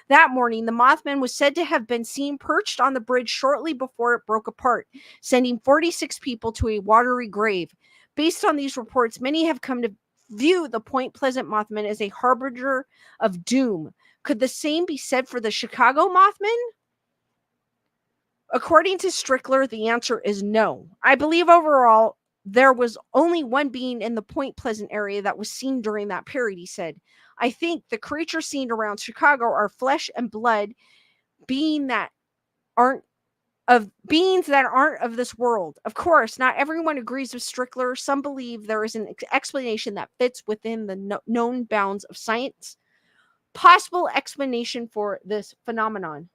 That morning, the Mothman was said to have been seen perched on the bridge shortly before it broke apart, sending 46 people to a watery grave. Based on these reports, many have come to view the Point Pleasant Mothman as a harbinger of doom. Could the same be said for the Chicago Mothman? According to Strickler, the answer is no. I believe overall there was only one being in the Point Pleasant area that was seen during that period, he said. I think the creatures seen around Chicago are flesh and blood beings that aren't of this world. Of course, not everyone agrees with Strickler. Some believe there is an explanation that fits within the known bounds of science. Possible explanation for this phenomenon.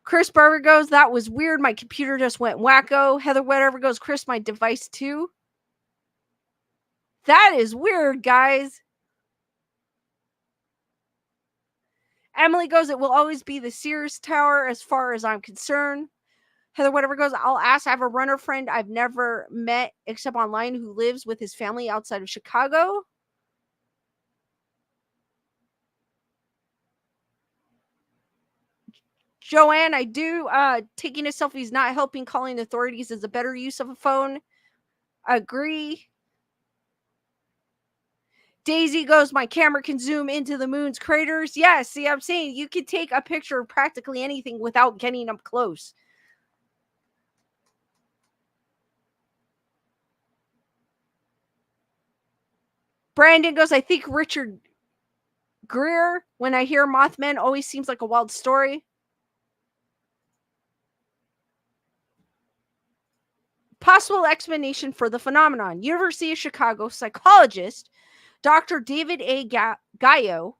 Chris Barber goes, that was weird. My computer just went wacko. Heather Whatever goes, Chris, my device too. That is weird, guys. Emily goes, it will always be the Sears Tower as far as I'm concerned. Heather Whatever goes, I'll ask. I have a runner friend I've never met except online who lives with his family outside of Chicago. Joanne, I do. Taking a selfie is not helping. Calling authorities is a better use of a phone. Agree. Daisy goes, my camera can zoom into the moon's craters. Yes, see, I'm saying you could take a picture of practically anything without getting up close. Brandon goes, I think Richard Greer, when I hear Mothman, always seems like a wild story. Possible explanation for the phenomenon. University of Chicago psychologist Dr. David A. Gallo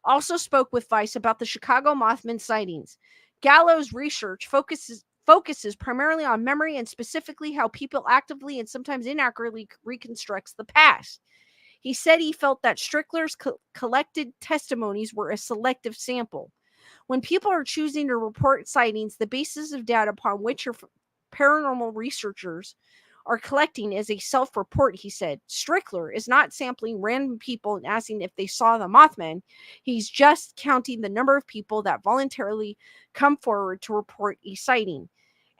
also spoke with Vice about the Chicago Mothman sightings. Gallo's research focuses primarily on memory and specifically how people actively and sometimes inaccurately reconstructs the past. He said he felt that Strickler's collected testimonies were a selective sample. When people are choosing to report sightings, the basis of data upon which your paranormal researchers are collecting is a self-report, he said. Strickler is not sampling random people and asking if they saw the Mothman. He's just counting the number of people that voluntarily come forward to report a sighting.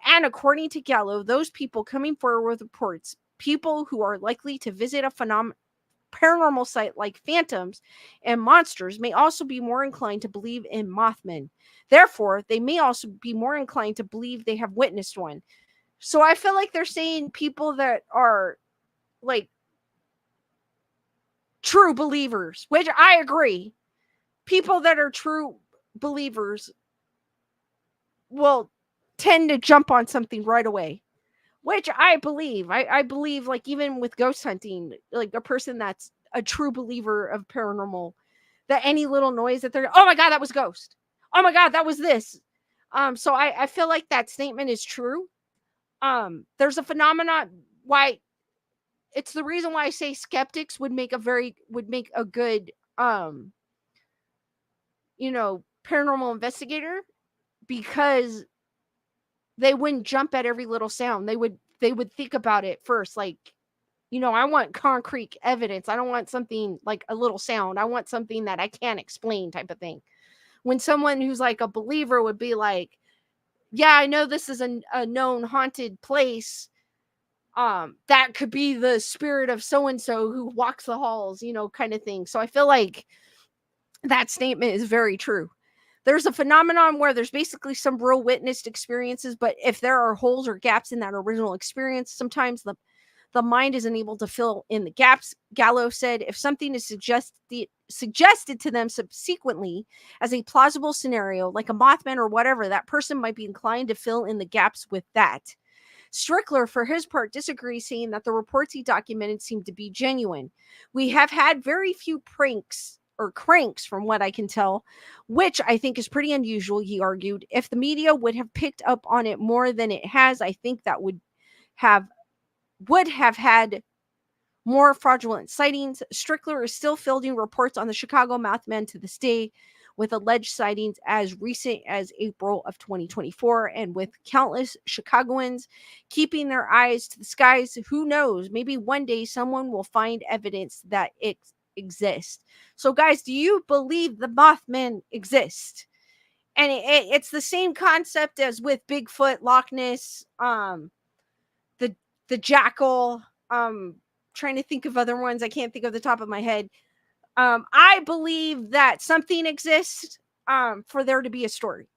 And according to Gallo, those people coming forward with reports, people who are likely to visit a paranormal site like phantoms and monsters, may also be more inclined to believe in Mothman. Therefore, they may also be more inclined to believe they have witnessed one. So I feel like they're saying people that are like true believers, which I agree. People that are true believers will tend to jump on something right away, which I believe. I believe, like, even with ghost hunting, like a person that's a true believer of paranormal, that any little noise that they're, oh my God, that was a ghost. Oh my God, that was this. So I feel like that statement is true. There's a phenomenon why it's the reason why I say skeptics would make a good paranormal investigator, because they wouldn't jump at every little sound. They would think about it first, like, I want concrete evidence. I don't want something like a little sound. I want something that I can't explain, type of thing. When someone who's like a believer would be like, yeah, I know this is a known haunted place. That could be the spirit of so and so who walks the halls, kind of thing. So I feel like that statement is very true. There's a phenomenon where there's basically some real witnessed experiences, but if there are holes or gaps in that original experience, sometimes the mind isn't able to fill in the gaps. Gallo said, if something is suggested to them subsequently as a plausible scenario, like a Mothman or whatever, that person might be inclined to fill in the gaps with that. Strickler, for his part, disagrees, saying that the reports he documented seemed to be genuine. We have had very few pranks or cranks, from what I can tell, which I think is pretty unusual, he argued. If the media would have picked up on it more than it has, I think that would have had more fraudulent sightings. Strickler is still fielding reports on the Chicago Mothman to this day, with alleged sightings as recent as April of 2024, and with countless Chicagoans keeping their eyes to the skies. Who knows? Maybe one day someone will find evidence that it exists. So, guys, do you believe the Mothman exist? And it's the same concept as with Bigfoot, Loch Ness, the jackal. Trying to think of other ones. I can't think of the top of my head. I believe that something exists for there to be a story.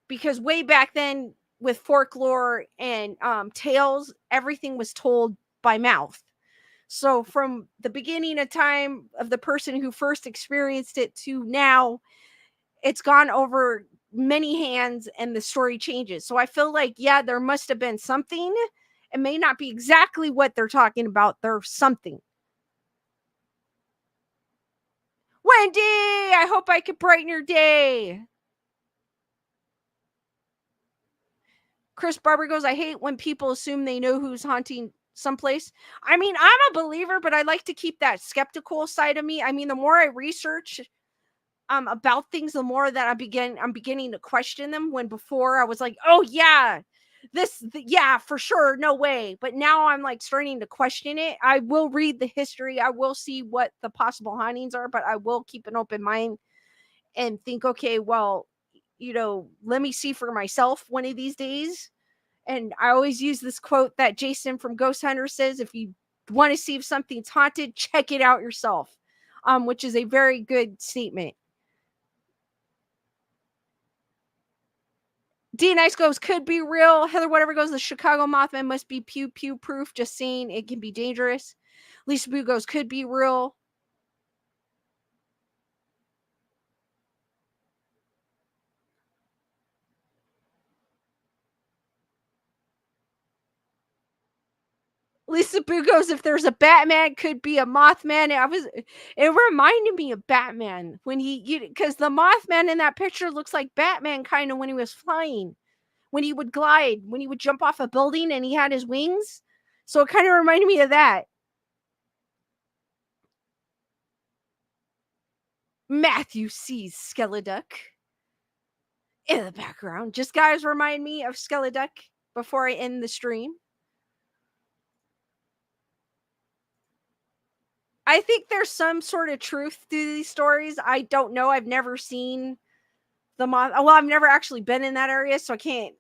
Because way back then with folklore and tales, everything was told by mouth. So from the beginning of time of the person who first experienced it to now, it's gone over many hands and the story changes. So I feel like, yeah, there must have been something. It may not be exactly what they're talking about. There's something. Wendy, I hope I could brighten your day. Chris Barber goes, I hate when people assume they know who's haunting someplace. I mean, I'm a believer, but I like to keep that skeptical side of me. I mean, the more I research about things, the more that I'm beginning to question them, when before I was like, oh yeah, yeah, for sure, no way. But now I'm like starting to question it. I will read the history. I will see what the possible hauntings are, but I will keep an open mind and think, okay, well, let me see for myself one of these days. And I always use this quote that Jason from Ghost Hunter says, if you want to see if something's haunted, check it out yourself, which is a very good statement. D Nice goes, could be real. Heather whatever goes, the Chicago Mothman must be pew pew proof. Just saying, it can be dangerous. Lisa Boo goes, could be real. Lisa Boo goes, if there's a Batman, could be a Mothman. It reminded me of Batman when because the Mothman in that picture looks like Batman kind of when he was flying, when he would glide, when he would jump off a building and he had his wings. So it kind of reminded me of that. Matthew sees Skeleduck in the background. Just guys remind me of Skeleduck before I end the stream. I think there's some sort of truth to these stories. I don't know. I've never seen the moth. Well, I've never actually been in that area, so I can't.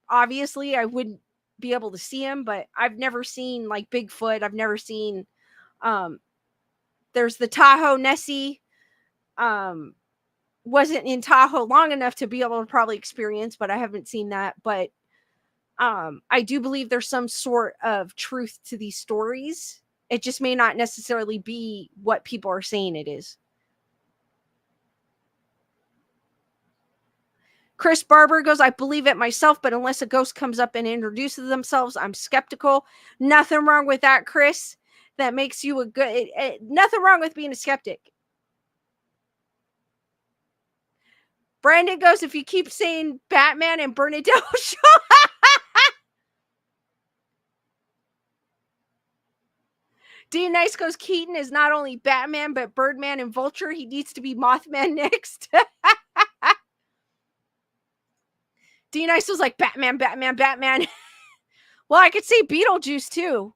Obviously, I wouldn't be able to see him, but I've never seen like Bigfoot. I've never seen. There's the Tahoe Nessie. Wasn't in Tahoe long enough to be able to probably experience, but I haven't seen that. But I do believe there's some sort of truth to these stories. It just may not necessarily be what people are saying it is. Chris Barber goes, I believe it myself, but unless a ghost comes up and introduces themselves, I'm skeptical. Nothing wrong with that, Chris. That makes you a good, nothing wrong with being a skeptic. Brandon goes, if you keep saying Batman and Bernadette show. D Nice goes, Keaton is not only Batman, but Birdman and Vulture. He needs to be Mothman next. D Nice was like, Batman, Batman, Batman. Well, I could say Beetlejuice too.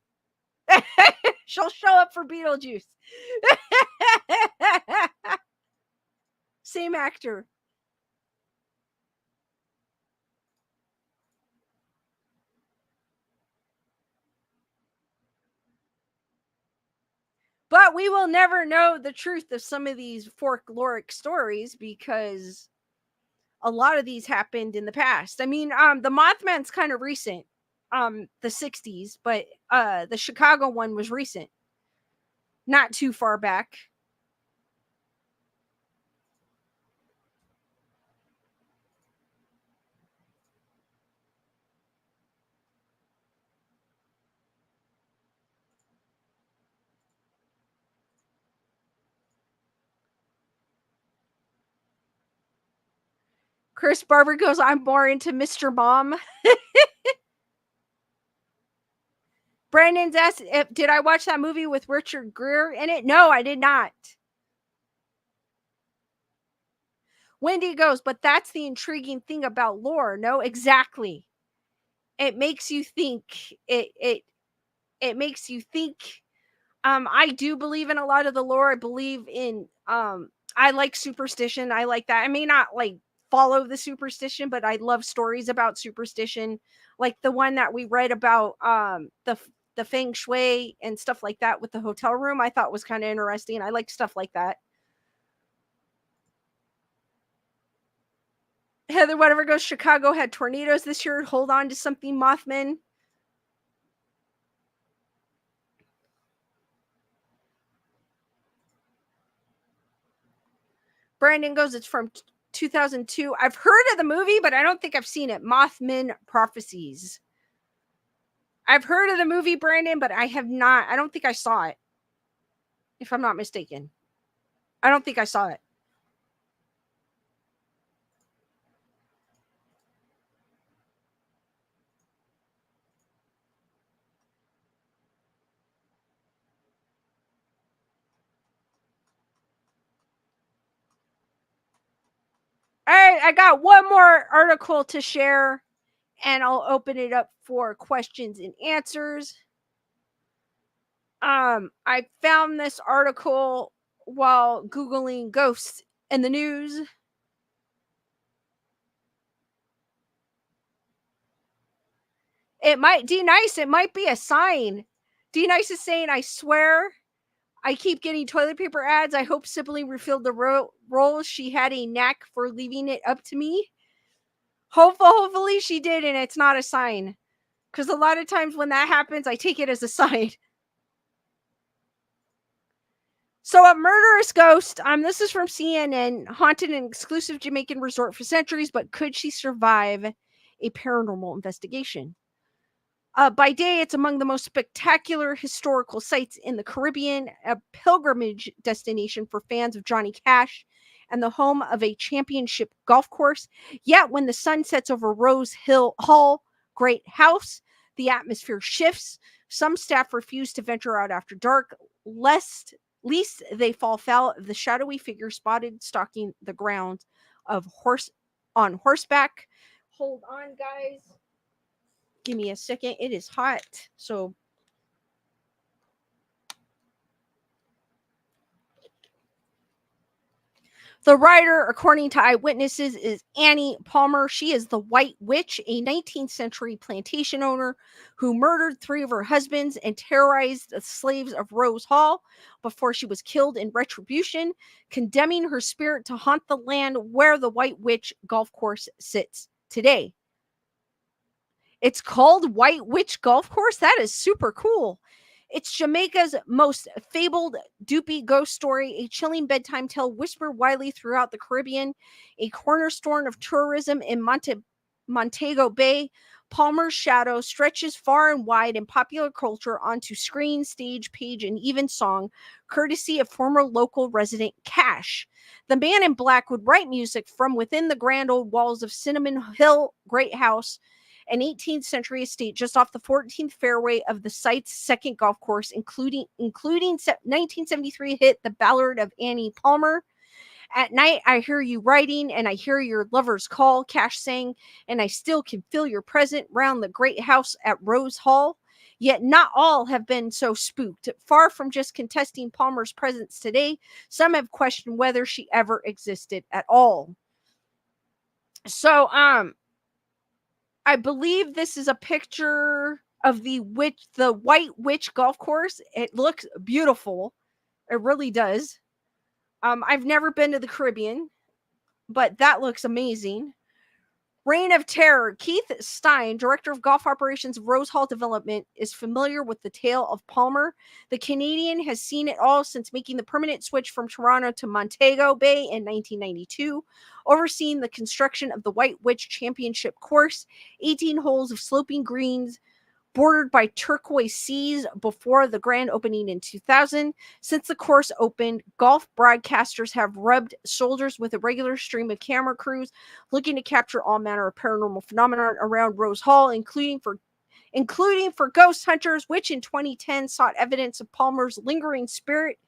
She'll show up for Beetlejuice. Same actor. But we will never know the truth of some of these folkloric stories because a lot of these happened in the past. I mean, the Mothman's kind of recent, the 60s, but the Chicago one was recent, not too far back. Chris Barber goes, I'm more into Mr. Mom. Brandon's asked, did I watch that movie with Richard Gere in it? No, I did not. Wendy goes, but that's the intriguing thing about lore. No, exactly. It makes you think. It makes you think. I do believe in a lot of the lore. I believe in I like superstition. I like that. I may not like follow the superstition, but I love stories about superstition. Like the one that we read about the feng shui and stuff like that with the hotel room, I thought was kind of interesting. I like stuff like that. Heather, whatever goes, Chicago had tornadoes this year. Hold on to something, Mothman. Brandon goes, it's from 2002. I've heard of the movie, but I don't think I've seen it. Mothman Prophecies. I've heard of the movie, Brandon, but I have not. I don't think I saw it. If I'm not mistaken. I don't think I saw it. All right, I got one more article to share, and I'll open it up for questions and answers. I found this article while Googling ghosts in the news. It might, D Nice, it might be a sign. D Nice is saying, I swear I keep getting toilet paper ads. I hope Sibling refilled the rolls. She had a knack for leaving it up to me. Hopefully she did, and it's not a sign. Because a lot of times when that happens, I take it as a sign. So a murderous ghost, this is from CNN, haunted an exclusive Jamaican resort for centuries, but could she survive a paranormal investigation? By day, it's among the most spectacular historical sites in the Caribbean, a pilgrimage destination for fans of Johnny Cash, and the home of a championship golf course. Yet, when the sun sets over Rose Hill Hall, Great House, the atmosphere shifts. Some staff refuse to venture out after dark, lest they fall foul of the shadowy figure spotted stalking the ground on horseback. Hold on, guys. Give me a second. It is hot. So the writer, according to eyewitnesses, is Annie Palmer. She is the White Witch, a 19th century plantation owner who murdered 3 of her husbands and terrorized the slaves of Rose Hall before she was killed in retribution, condemning her spirit to haunt the land where the White Witch golf course sits today. It's called White Witch Golf Course. That is super cool. It's Jamaica's most fabled doopy ghost story, a chilling bedtime tale whispered widely throughout the Caribbean, a cornerstone of tourism in Montego Bay. Palmer's shadow stretches far and wide in popular culture onto screen, stage, page, and even song, courtesy of former local resident Cash. The man in black would write music from within the grand old walls of Cinnamon Hill Great House, an 18th century estate just off the 14th fairway of the site's second golf course, including 1973 hit The Ballad of Annie Palmer. At night, I hear you writing, and I hear your lover's call, Cash sang, and I still can feel your presence round the great house at Rose Hall. Yet not all have been so spooked. Far from just contesting Palmer's presence today, some have questioned whether she ever existed at all. So, I believe this is a picture of the White Witch Golf Course. It looks beautiful. It really does. I've never been to the Caribbean, but that looks amazing. Reign of Terror. Keith Stein, director of golf operations of Rose Hall Development, is familiar with the tale of Palmer. The Canadian has seen it all since making the permanent switch from Toronto to Montego Bay in 1992, overseeing the construction of the White Witch Championship course, 18 holes of sloping greens, bordered by turquoise seas before the grand opening in 2000. Since the course opened, golf broadcasters have rubbed shoulders with a regular stream of camera crews looking to capture all manner of paranormal phenomenon around Rose Hall, including for ghost hunters, which in 2010 sought evidence of Palmer's lingering spirit.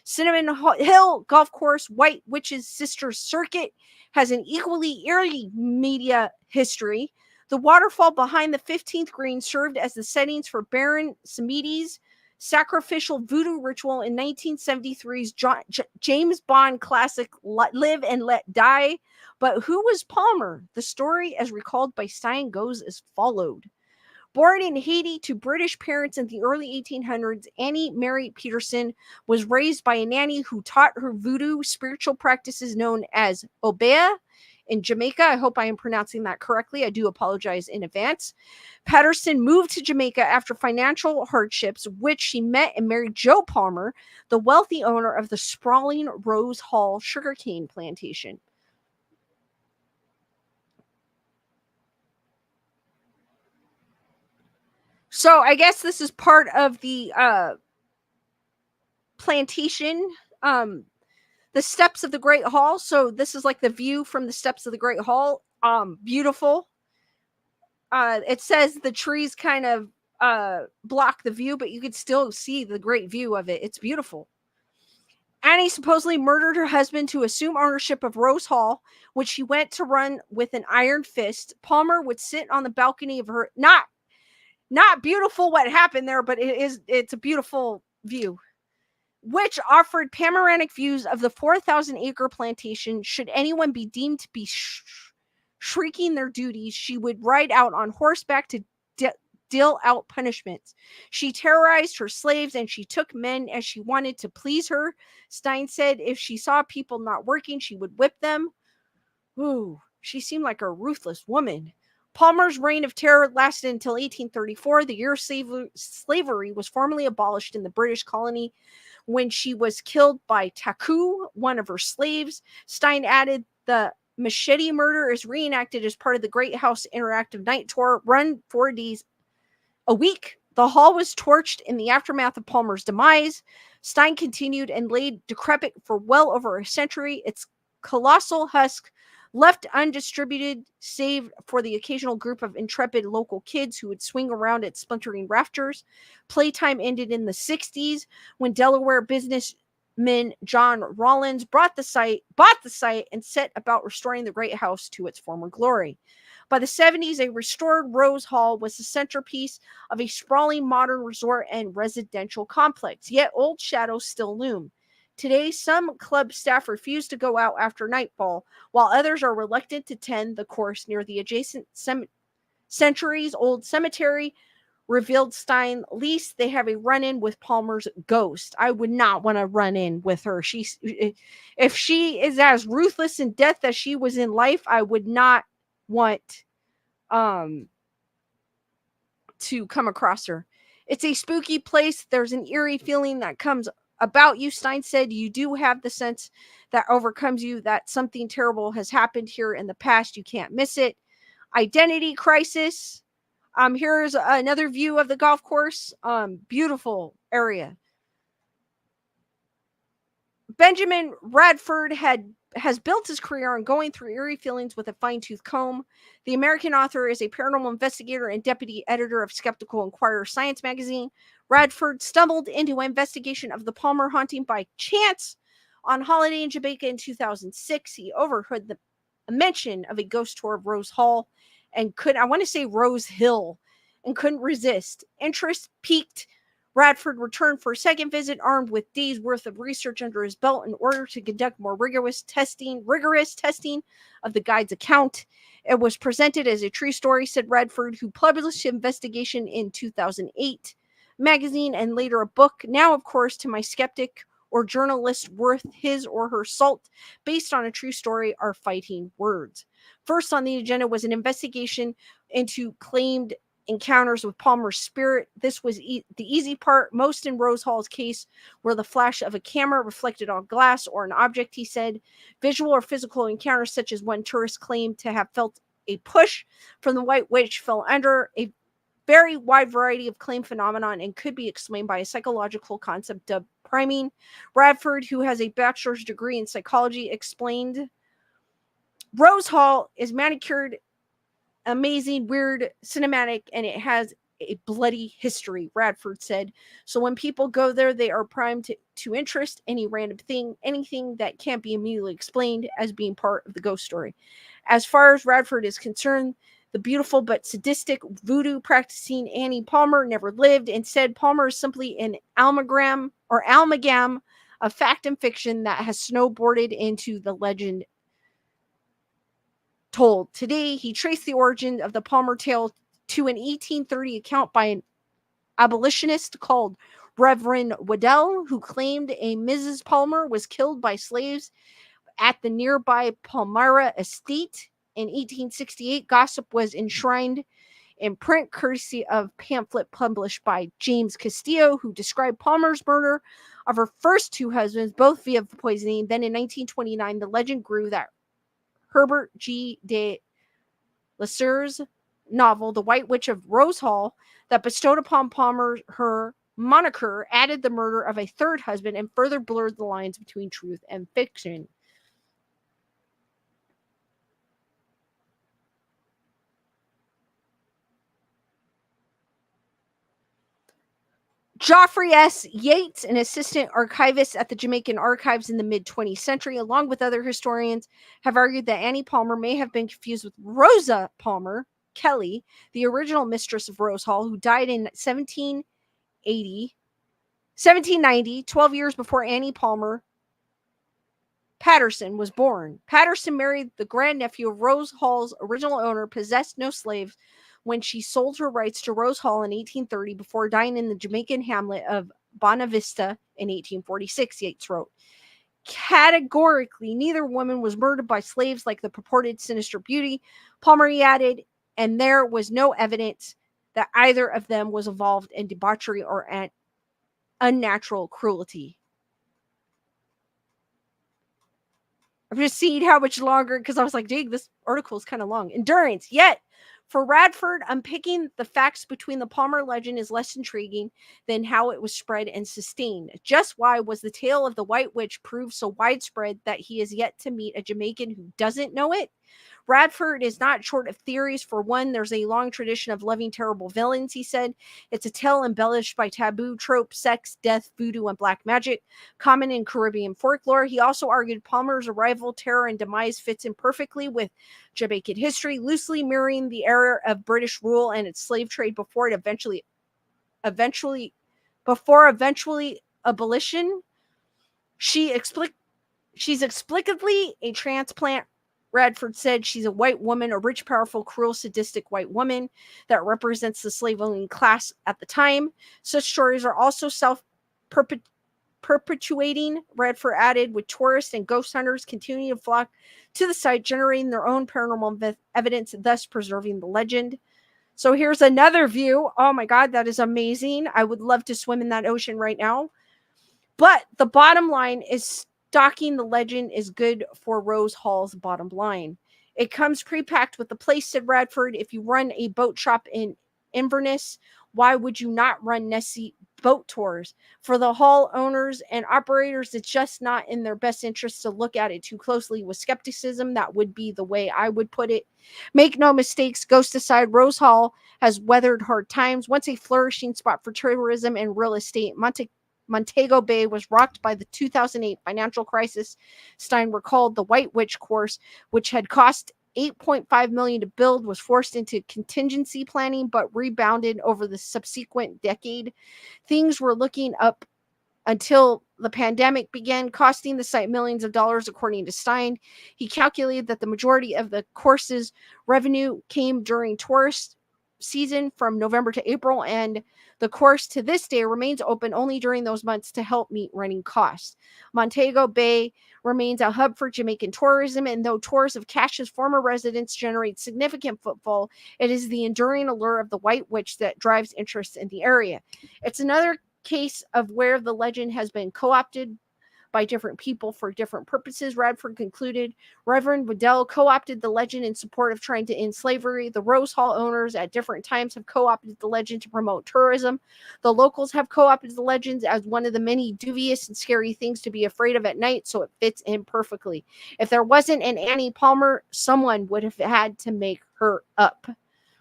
Cinnamon Hill Golf Course, White Witch's Sister Circuit, has an equally eerie media history. The waterfall behind the 15th green served as the settings for Baron Samedi's sacrificial voodoo ritual in 1973's James Bond classic Live and Let Die. But who was Palmer? The story, as recalled by Stein, goes as followed. Born in Haiti to British parents in the early 1800s, Annie Mary Peterson was raised by a nanny who taught her voodoo spiritual practices known as Obeah in Jamaica. I hope I am pronouncing that correctly. I do apologize in advance. Patterson moved to Jamaica after financial hardships, which she met and married Joe Palmer, the wealthy owner of the sprawling Rose Hall sugarcane plantation. So I guess this is part of the plantation, the steps of the Great Hall. So this is like the view from the steps of the Great Hall. Beautiful. It says the trees kind of block the view, but you could still see the great view of it. It's beautiful. Annie supposedly murdered her husband to assume ownership of Rose Hall, which she went to run with an iron fist. Palmer would sit on the balcony of her not beautiful what happened there, but it's a beautiful view, which offered panoramic views of the 4,000-acre plantation. Should anyone be deemed to be shrieking their duties, she would ride out on horseback to deal out punishments. She terrorized her slaves, and she took men as she wanted to please her. Stein said if she saw people not working, she would whip them. Ooh, she seemed like a ruthless woman. Palmer's reign of terror lasted until 1834, the year slavery was formally abolished in the British colony, when she was killed by Taku, one of her slaves. Stein added the machete murder is reenacted as part of the Great House Interactive Night Tour, run 4 days a week. The hall was torched in the aftermath of Palmer's demise. Stein continued and laid decrepit for well over a century. Its colossal husk left undistributed, save for the occasional group of intrepid local kids who would swing around its splintering rafters. Playtime ended in the 60s when Delaware businessman John Rollins bought the site, and set about restoring the great house to its former glory. By the 70s, a restored Rose Hall was the centerpiece of a sprawling modern resort and residential complex, yet old shadows still loom. Today, some club staff refuse to go out after nightfall, while others are reluctant to tend the course near the adjacent centuries-old cemetery. Revealed Stein, least they have a run-in with Palmer's ghost. I would not want to run in with her. If she is as ruthless in death as she was in life, I would not want to come across her. It's a spooky place. There's an eerie feeling that comes about you. Stein said you do have the sense that overcomes you that something terrible has happened here in the past. You can't miss it. Identity crisis. Here's another view of the golf course. Beautiful area. Benjamin Radford has built his career on going through eerie feelings with a fine-tooth comb. The American author is a paranormal investigator and deputy editor of Skeptical Inquirer Science magazine. Radford stumbled into an investigation of the Palmer haunting by chance on holiday in Jamaica in 2006. He overheard the mention of a ghost tour of Rose Hall and I want to say Rose Hill, and couldn't resist. Interest piqued. Radford returned for a second visit armed with days worth of research under his belt in order to conduct more rigorous testing of the guide's account. It was presented as a true story, said Radford, who published investigation in 2008 magazine and later a book. Now, of course, to my skeptic or journalist worth his or her salt, based on a true story, are fighting words. First on the agenda was an investigation into claimed encounters with Palmer's spirit. This was the easy part. Most in Rose Hall's case were the flash of a camera reflected on glass or an object, he said. Visual or physical encounters, such as one tourist claimed to have felt a push from the White Witch, fell under a very wide variety of claim phenomenon and could be explained by a psychological concept dubbed priming. Radford, who has a bachelor's degree in psychology, explained Rose Hall is manicured, amazing, weird, cinematic, and it has a bloody history, Radford said. So when people go there, they are primed to interest any random thing, anything that can't be immediately explained as being part of the ghost story. As far as Radford is concerned, the beautiful but sadistic voodoo practicing Annie Palmer never lived. Instead, Palmer is simply an amalgam of fact and fiction that has snowboarded into the legend told. Today, he traced the origin of the Palmer tale to an 1830 account by an abolitionist called Reverend Waddell, who claimed a Mrs. Palmer was killed by slaves at the nearby Palmyra estate. In 1868, gossip was enshrined in print courtesy of pamphlet published by James Castillo, who described Palmer's murder of her first two husbands, both via poisoning. Then in 1929, the legend grew that Herbert G. de Lassier's novel, The White Witch of Rose Hall, that bestowed upon Palmer her moniker, added the murder of a third husband and further blurred the lines between truth and fiction. Geoffrey S. Yates, an assistant archivist at the Jamaican Archives in the mid-20th century, along with other historians, have argued that Annie Palmer may have been confused with Rosa Palmer Kelly, the original mistress of Rose Hall, who died in 1790, 12 years before Annie Palmer Patterson was born. Patterson married the grandnephew of Rose Hall's original owner, possessed no slaves, when she sold her rights to Rose Hall in 1830 before dying in the Jamaican hamlet of Bonavista in 1846, Yates wrote. Categorically, neither woman was murdered by slaves like the purported sinister beauty, Palmer added, and there was no evidence that either of them was involved in debauchery or unnatural cruelty. I'm just seeing how much longer, because I was like, dang, this article is kind of long. Endurance. Yet, for Radford, unpicking the facts between the Palmer legend is less intriguing than how it was spread and sustained. Just why was the tale of the White Witch proved so widespread that he is yet to meet a Jamaican who doesn't know it? Radford is not short of theories. For one, there's a long tradition of loving terrible villains, he said. It's a tale embellished by taboo tropes, sex, death, voodoo, and black magic, common in Caribbean folklore. He also argued Palmer's arrival, terror, and demise fits in perfectly with Jamaican history, loosely mirroring the era of British rule and its slave trade before eventually abolition. She's explicitly a transplant. Radford said she's a white woman, a rich, powerful, cruel, sadistic white woman that represents the slave-owning class at the time. Such stories are also self-perpetuating, Radford added, with tourists and ghost hunters continuing to flock to the site, generating their own paranormal evidence, thus preserving the legend. So here's another view. Oh my God, that is amazing. I would love to swim in that ocean right now. But the bottom line is stalking the legend is good for Rose Hall's bottom line. It comes pre-packed with the place, said Radford. If you run a boat shop in Inverness, why would you not run Nessie boat tours? For the hall owners and operators, it's just not in their best interest to look at it too closely with skepticism. That would be the way I would put it. Make no mistakes, ghost aside, Rose Hall has weathered hard times. Once a flourishing spot for tourism and real estate, Montego Bay was rocked by the 2008 financial crisis. Stein recalled the White Witch course, which had cost $8.5 million to build, was forced into contingency planning, but rebounded over the subsequent decade. Things were looking up until the pandemic began, costing the site millions of dollars, according to Stein. He calculated that the majority of the course's revenue came during tourist season from November to April, and the course to this day remains open only during those months to help meet running costs. Montego Bay remains a hub for Jamaican tourism, and though tours of Cash's former residents generate significant footfall, it is the enduring allure of the White Witch that drives interest in the area. It's another case of where the legend has been co-opted by different people for different purposes. Radford concluded Reverend Waddell co-opted the legend in support of trying to end slavery. The Rose Hall owners at different times have co-opted the legend to promote tourism. The locals have co-opted the legends as one of the many dubious and scary things to be afraid of at night, so it fits in perfectly. If there wasn't an Annie Palmer, someone would have had to make her up.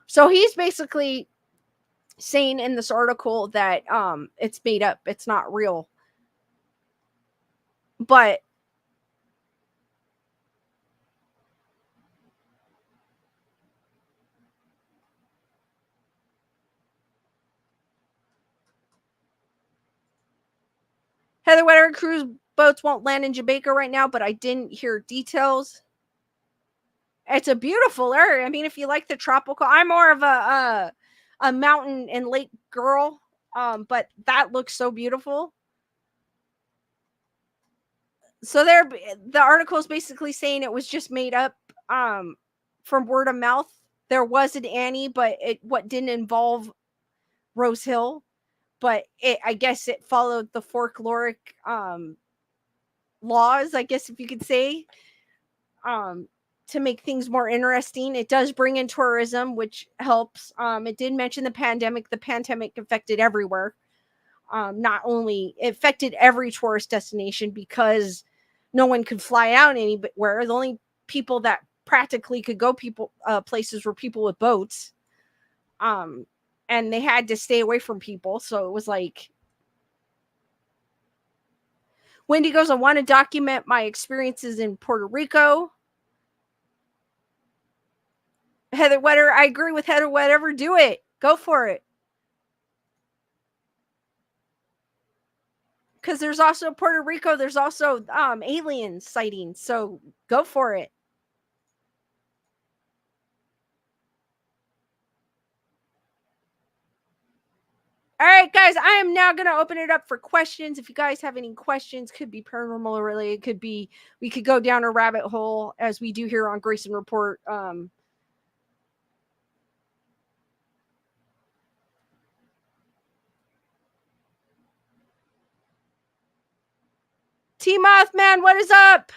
So he's basically saying in this article that it's made up, it's not real. But Heather Wetter cruise boats won't land in Jamaica right now, but I didn't hear details. It's a beautiful area. I mean, if you like the tropical, I'm more of a mountain and lake girl, but that looks so beautiful. So there, the article is basically saying it was just made up from word of mouth. There was an Annie, but it didn't involve Rose Hill, but I guess it followed the folkloric laws, I guess if you could say, to make things more interesting. It does bring in tourism, which helps. It did mention the pandemic. The pandemic affected everywhere. Not only it affected every tourist destination because no one could fly out anywhere. The only people that practically could go places were people with boats. And they had to stay away from people. So it was like, Wendy goes, I want to document my experiences in Puerto Rico. Heather Wetter, I agree with Heather. Whatever, do it. Go for it. Because there's also Puerto Rico, there's also alien sightings. So go for it. All right, guys, I am now going to open it up for questions. If you guys have any questions, could be paranormal related, could be, we could go down a rabbit hole as we do here on Grayson Report. T Mothman, what is up?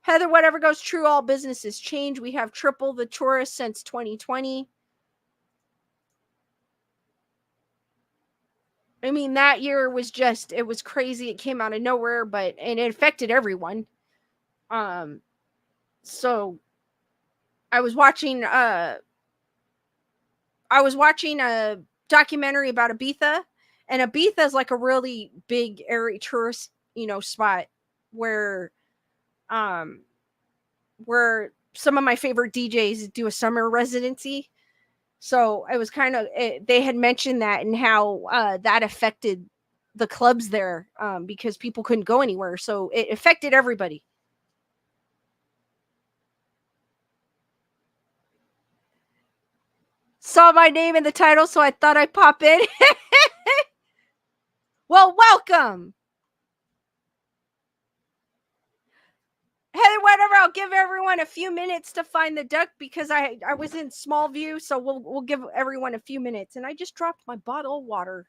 Heather, whatever goes true, all businesses change. We have triple the tourists since 2020. I mean, that year was just, it was crazy. It came out of nowhere, and it affected everyone. So I was watching a documentary about Ibiza, and Ibiza is like a really big area tourist, spot where some of my favorite DJs do a summer residency. So it was kind of, they had mentioned that and how that affected the clubs there because people couldn't go anywhere. So it affected everybody. Saw my name in the title, so I thought I'd pop in. Well, welcome. Heather, whatever. I'll give everyone a few minutes to find the duck because I was in small view, so we'll give everyone a few minutes. And I just dropped my bottle of water.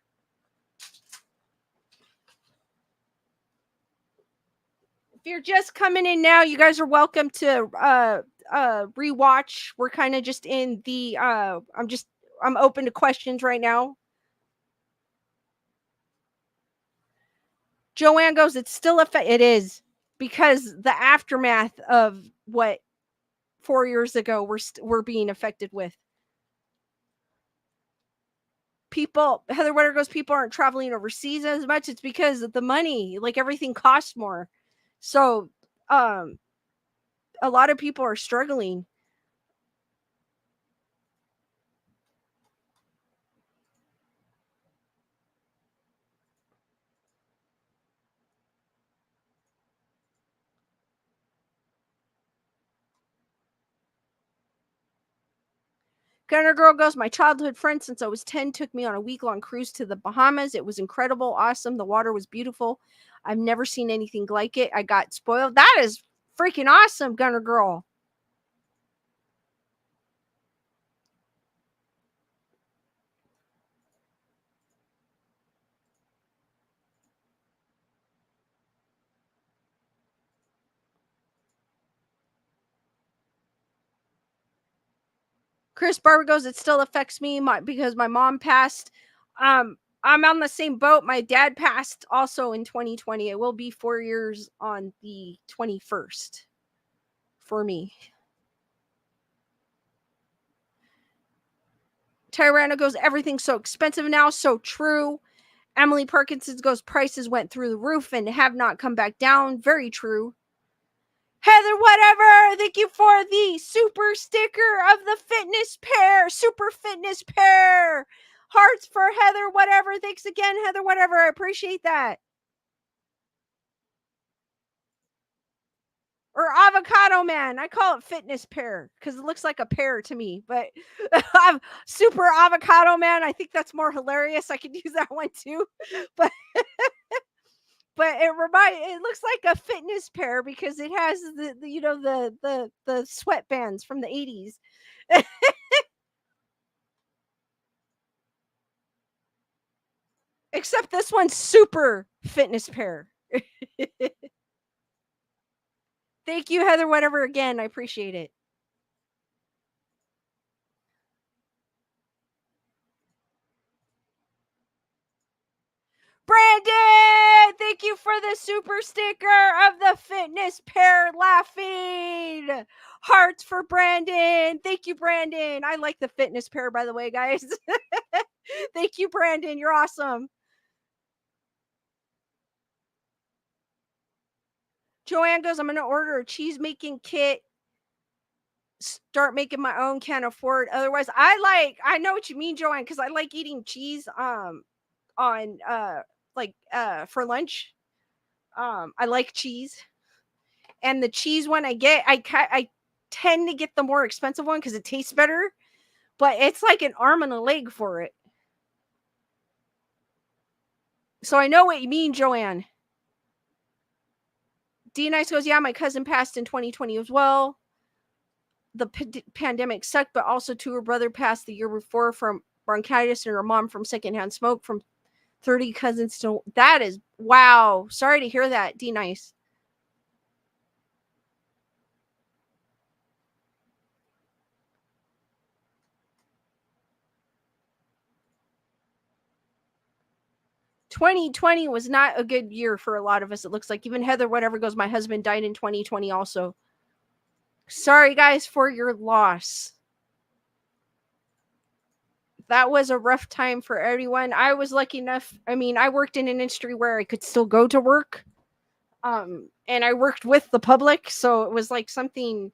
If you're just coming in now, you guys are welcome to rewatch. We're kind of just in the I'm open to questions right now. Joanne goes, it's still it is, because the aftermath of what 4 years ago we're being affected with. People, Heather Wetter goes, people aren't traveling overseas as much. It's because of the money, like everything costs more. So a lot of people are struggling. Gunner Girl goes, my childhood friend since I was 10 took me on a week-long cruise to the Bahamas. It was incredible, awesome. The water was beautiful. I've never seen anything like it. I got spoiled. That is freaking awesome, Gunner Girl. Chris Barber goes, it still affects me because my mom passed. I'm on the same boat. My dad passed also in 2020. It will be 4 years on the 21st for me. Tyrana goes, everything's so expensive now. So true. Emily Parkinson goes, prices went through the roof and have not come back down. Very true. Heather, whatever. Thank you for the super sticker of the fitness pair. Super fitness pair. Hearts for Heather, whatever. Thanks again, Heather, whatever. I appreciate that. Or avocado man. I call it fitness pear because it looks like a pear to me. But I'm super avocado man. I think that's more hilarious. I could use that one too. But but it looks like a fitness pear because it has the sweatbands from the 80s. Except this one's super fitness pair. Thank you, Heather, whatever, again. I appreciate it. Brandon, thank you for the super sticker of the fitness pair laughing. Hearts for Brandon. Thank you, Brandon. I like the fitness pair, by the way, guys. Thank you, Brandon. You're awesome. Joanne goes, I'm going to order a cheese making kit. Start making my own, can't afford. Otherwise, I know what you mean, Joanne, because I like eating cheese on for lunch. I like cheese. And the cheese one I get, I tend to get the more expensive one because it tastes better, but it's like an arm and a leg for it. So I know what you mean, Joanne. D Nice goes, yeah, my cousin passed in 2020 as well. The pandemic sucked, but also too, her brother passed the year before from bronchitis and her mom from secondhand smoke from 30 cousins. So that is, wow. Sorry to hear that, D Nice. "2020 was not a good year for a lot of us, it looks like. Even Heather, whatever goes, my husband died in 2020 also. Sorry, guys, for your loss. That was a rough time for everyone. I was lucky enough. I mean, I worked in an industry where I could still go to work. And I worked with the public, so it was like something.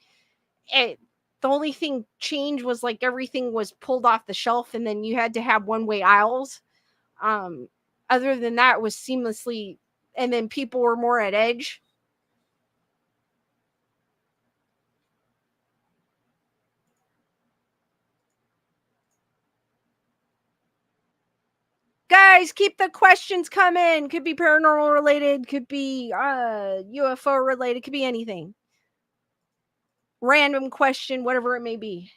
The only thing changed was like everything was pulled off the shelf, and then you had to have one-way aisles. Other than that, it was seamlessly, and then people were more at edge. Guys, keep the questions coming. Could be paranormal related, could be UFO related, could be anything. random question, whatever it may be.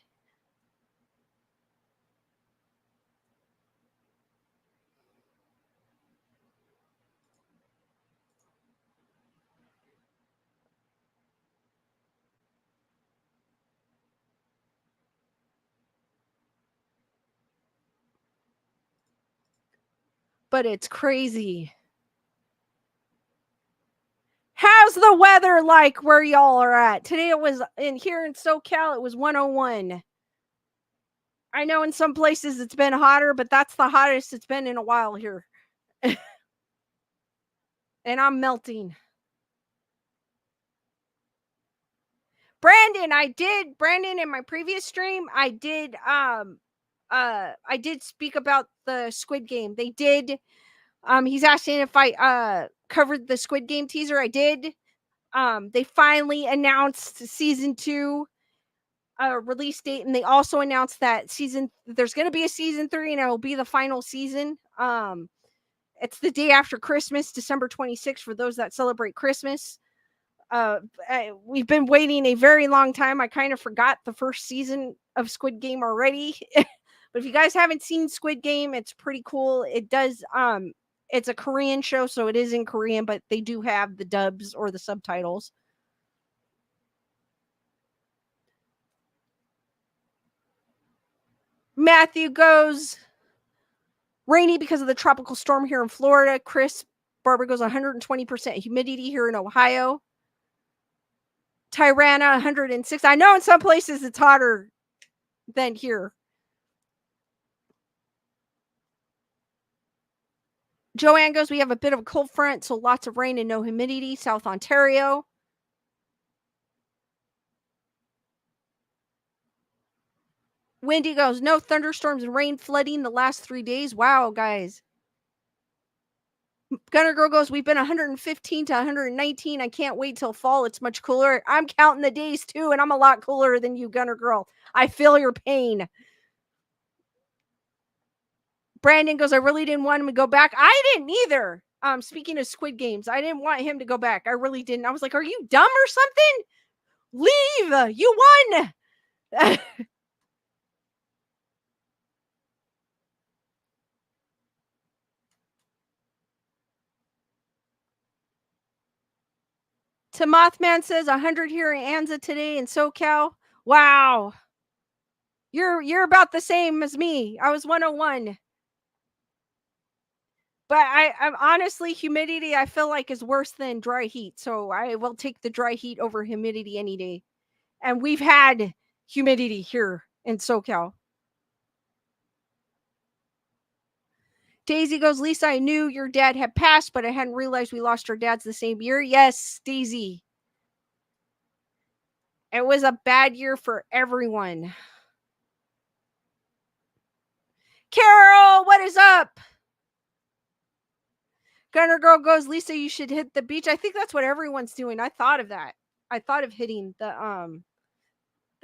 But it's crazy. How's the weather like where y'all are at? Today it was here in SoCal, it was 101. I know in some places it's been hotter, but that's the hottest it's been in a while here. And I'm melting. Brandon, in my previous stream, I did speak about the Squid Game. They did he's asking if I covered the Squid Game teaser. I did. They finally announced season 2 release date, and they also announced that there's going to be a season 3, and it will be the final season. It's the day after Christmas, December 26th, for those that celebrate Christmas. We've been waiting a very long time. I kind of forgot the first season of Squid Game already. But if you guys haven't seen Squid Game, it's pretty cool. It does it's a Korean show, so it is in Korean, but they do have the dubs or the subtitles. Matthew goes rainy because of the tropical storm here in Florida. Chris Barbara goes 120% humidity here in Ohio. Tirana 106. I know in some places it's hotter than here. Joanne goes, we have a bit of a cold front, so lots of rain and no humidity. South Ontario. Wendy goes, no thunderstorms and rain flooding the last 3 days. Wow, guys. Gunner Girl goes, we've been 115 to 119. I can't wait till fall. It's much cooler. I'm counting the days too, and I'm a lot cooler than you, Gunner Girl. I feel your pain. Brandon goes, I really didn't want him to go back. I didn't either. Speaking of Squid Games, I didn't want him to go back. I really didn't. I was like, are you dumb or something? Leave. You won. To Mothman says 100 here in Anza today in SoCal. Wow. You're about the same as me. I was 101. But I'm honestly, humidity I feel like is worse than dry heat. So I will take the dry heat over humidity any day. And we've had humidity here in SoCal. Daisy goes, Lisa, I knew your dad had passed, but I hadn't realized we lost our dads the same year. Yes, Daisy. It was a bad year for everyone. Carol, what is up? Gunner Girl goes, Lisa, you should hit the beach. I think that's what everyone's doing. I thought of that. I thought of hitting the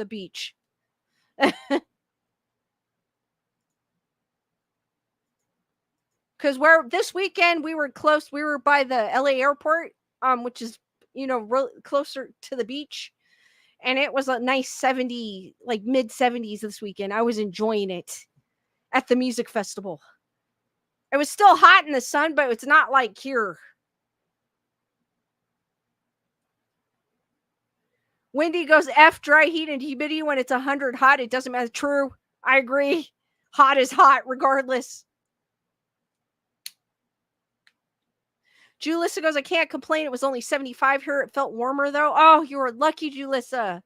beach. Because this weekend we were close. We were by the LA airport, which is closer to the beach, and it was a nice 70, like mid 70s this weekend. I was enjoying it at the music festival. It was still hot in the sun, but it's not like here. Wendy goes, F dry heat and humidity when it's 100 hot. It doesn't matter. True. I agree. Hot is hot regardless. Julissa goes, I can't complain. It was only 75 here. It felt warmer though. Oh, you were lucky, Julissa.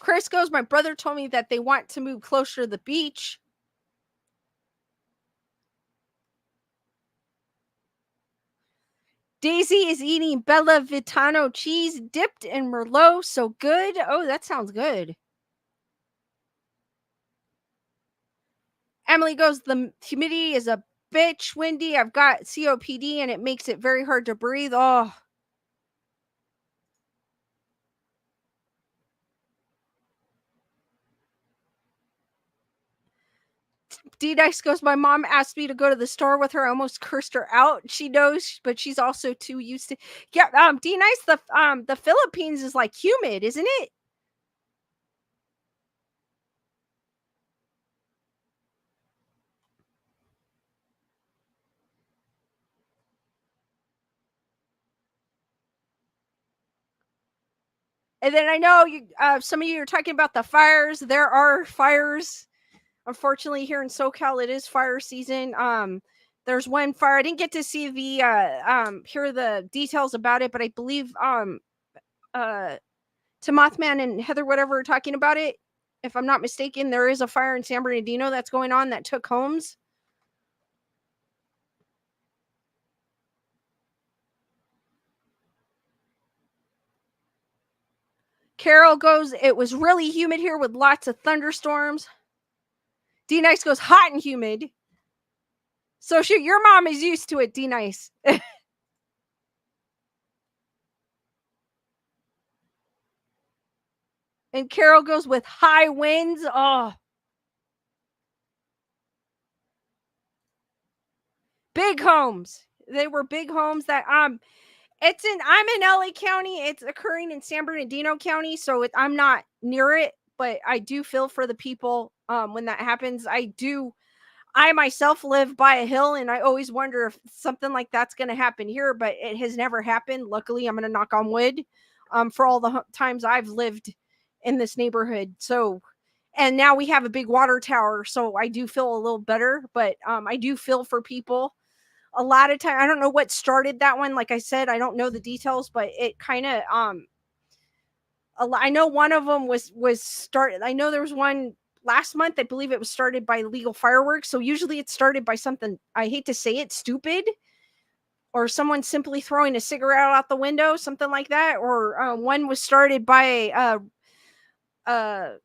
Chris goes, my brother told me that they want to move closer to the beach. Daisy is eating Bella Vitano cheese dipped in Merlot. So good. Oh, that sounds good. Emily goes, the humidity is a bitch, Wendy. I've got COPD and it makes it very hard to breathe. Oh. D-Dice goes, my mom asked me to go to the store with her. I almost cursed her out. She knows, but she's also too used to. Yeah, D-Nice, the Philippines is like humid, isn't it? And then I know you, some of you are talking about the fires. There are fires. Unfortunately, here in SoCal, it is fire season. There's one fire. I didn't get to see the hear the details about it, but I believe to Mothman and Heather whatever are talking about it. If I'm not mistaken, there is a fire in San Bernardino that's going on that took homes. Carol goes, it was really humid here with lots of thunderstorms. D-Nice goes, hot and humid. So your mom is used to it, D-Nice. And Carol goes with high winds. Oh. Big homes. They were big homes that I'm in LA County. It's occurring in San Bernardino County, so I'm not near it, but I do feel for the people when that happens. I myself live by a hill, and I always wonder if something like that's going to happen here, but it has never happened. Luckily, I'm going to knock on wood for all the times I've lived in this neighborhood. So, and now we have a big water tower, so I do feel a little better, but I do feel for people. A lot of time, I don't know what started that one. Like I said, I don't know the details, but it kind of I know one of them was started. I know there was one last month. I believe it was started by illegal fireworks. So usually it's started by something, I hate to say it, stupid, or someone simply throwing a cigarette out the window, something like that. Or one was started by a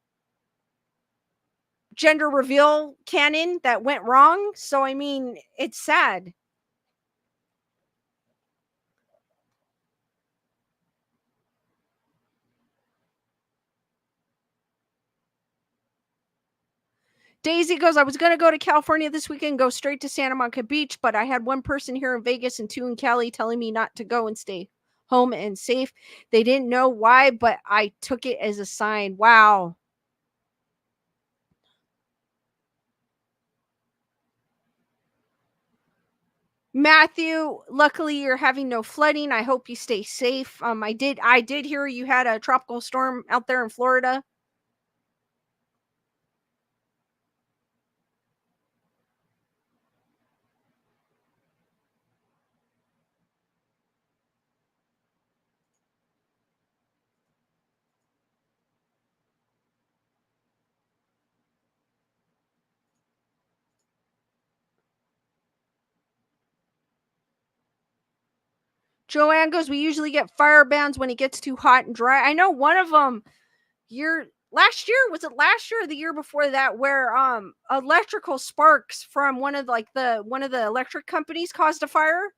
gender reveal canon that went wrong. So I mean, it's sad. Daisy goes, I was going to go to California this weekend, go straight to Santa Monica Beach, but I had one person here in Vegas and two in Cali telling me not to go and stay home and safe. They didn't know why, but I took it as a sign. Wow. Matthew, luckily you're having no flooding. I hope you stay safe. I did hear you had a tropical storm out there in Florida. Joanne goes, we usually get fire bans when it gets too hot and dry. I know one of them last year, was it last year or the year before that, where electrical sparks from one of the electric companies caused a fire?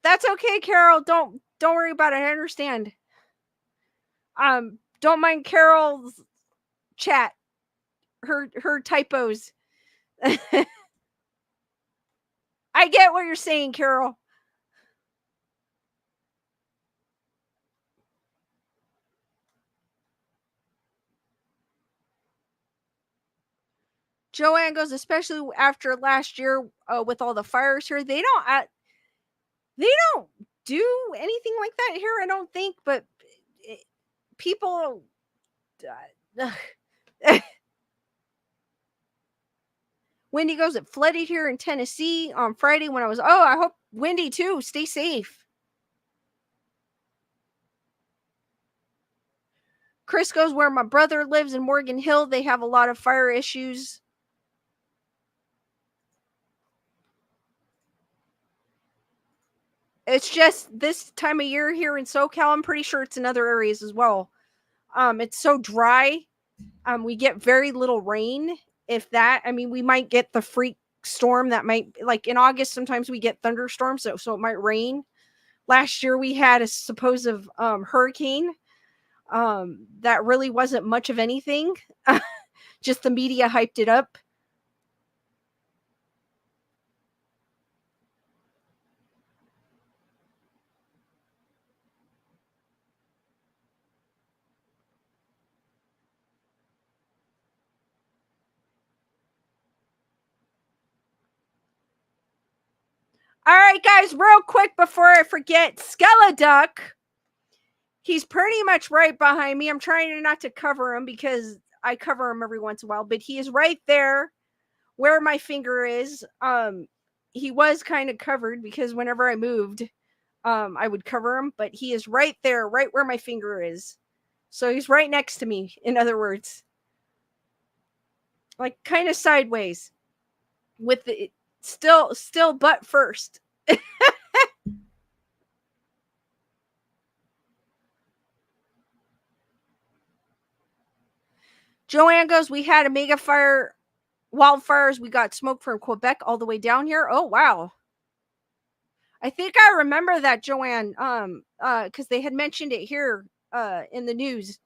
That's okay, Carol. Don't worry about it. I understand. Don't mind Carol's chat. Her typos. I get what you're saying, Carol. Joanne goes, especially after last year with all the fires here, they don't do anything like that here, I don't think, but people Wendy goes, it flooded here in Tennessee on Friday when I was, I hope Wendy too, stay safe. Chris goes, where my brother lives in Morgan Hill, they have a lot of fire issues. It's just this time of year here in SoCal. I'm pretty sure it's in other areas as well. It's so dry. We get very little rain, if that. I mean, we might get the freak storm that might, like in August, sometimes we get thunderstorms, so it might rain. last year we had a supposed hurricane that really wasn't much of anything. Just the media hyped it up. All right, guys, real quick before I forget, Skeleduck. He's pretty much right behind me. I'm trying not to cover him because I cover him every once in a while, but he is right there where my finger is. He was kind of covered because whenever I moved, I would cover him, but he is right there, right where my finger is. So he's right next to me, in other words. Like kind of sideways. With the still butt first. Joanne goes, we had a mega fire, wildfires. We got smoke from Quebec all the way down here. Oh, wow. I think I remember that, Joanne, because they had mentioned it here in the news.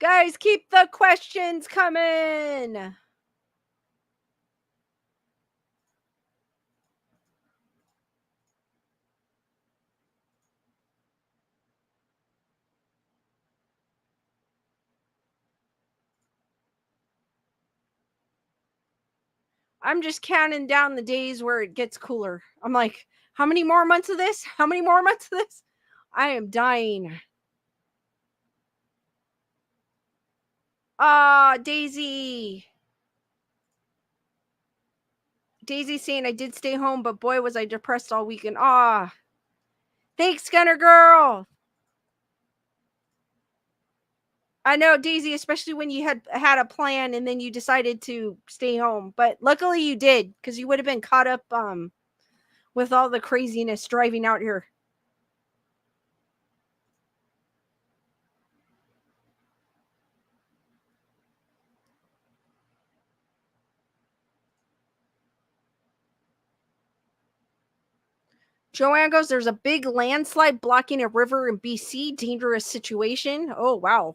Guys, keep the questions coming. I'm just counting down the days where it gets cooler. I'm like, how many more months of this? How many more months of this? I am dying. Ah, Daisy. Daisy saying I did stay home, but boy, was I depressed all weekend. Ah. Thanks, Gunner Girl. I know, Daisy, especially when you had a plan and then you decided to stay home. But luckily you did, because you would have been caught up with all the craziness driving out here. Joanne goes, there's a big landslide blocking a river in BC. Dangerous situation. Oh, wow.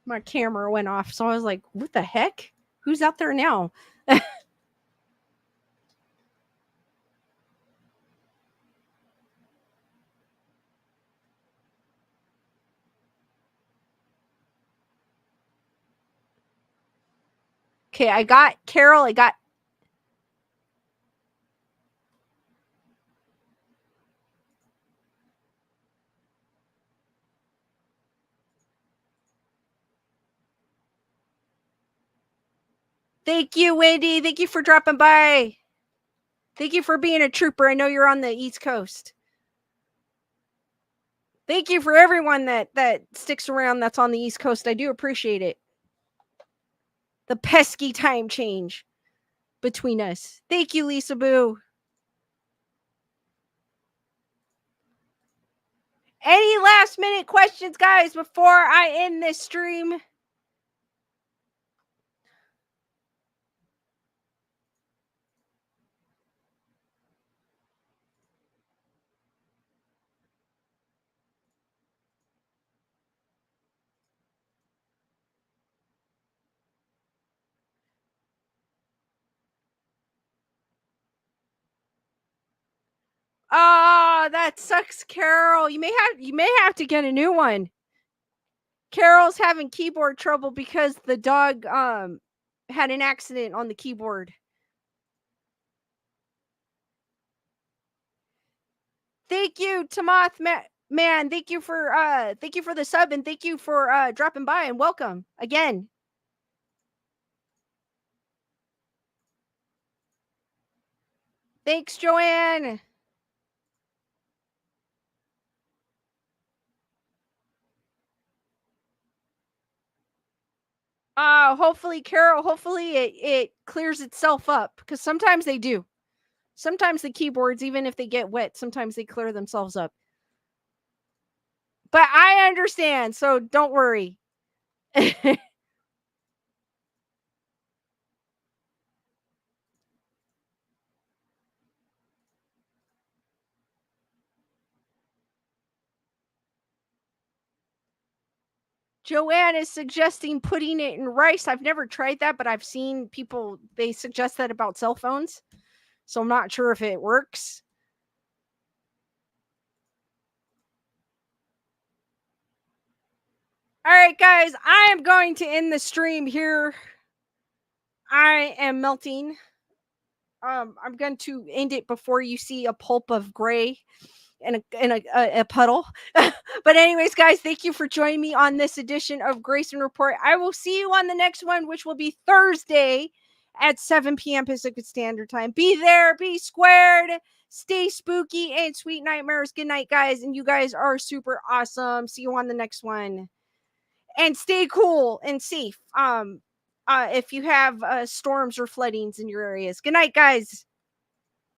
My camera went off, so I was like, what the heck? Who's out there now? Okay, I got Carol. I got. Thank you, Wendy. Thank you for dropping by. Thank you for being a trooper. I know you're on the East Coast. Thank you for everyone that sticks around that's on the East Coast. I do appreciate it. The pesky time change between us. Thank you, Lisa Boo. Any last minute questions, guys, before I end this stream? Oh, that sucks, Carol. You may have to get a new one. Carol's having keyboard trouble because the dog had an accident on the keyboard. Thank you, Tomoth man. Thank you for the sub, and thank you for dropping by, and welcome again. Thanks, Joanne. Hopefully, Carol, hopefully it clears itself up, because sometimes they do. Sometimes the keyboards, even if they get wet, sometimes they clear themselves up. But I understand, so don't worry. Joanne is suggesting putting it in rice. I've never tried that, but I've seen people, they suggest that about cell phones. So I'm not sure if it works. All right, guys, I am going to end the stream here. I am melting. I'm going to end it before you see a pulp of gray and a puddle. But anyways, guys, thank you for joining me on this edition of Grayson Report. I will see you on the next one, which will be Thursday at 7 p.m. Pacific Standard Time. Be there, be squared, stay spooky, and sweet nightmares. Good night, guys, and you guys are super awesome. See you on the next one. And stay cool and safe. If you have storms or floodings in your areas. Good night, guys.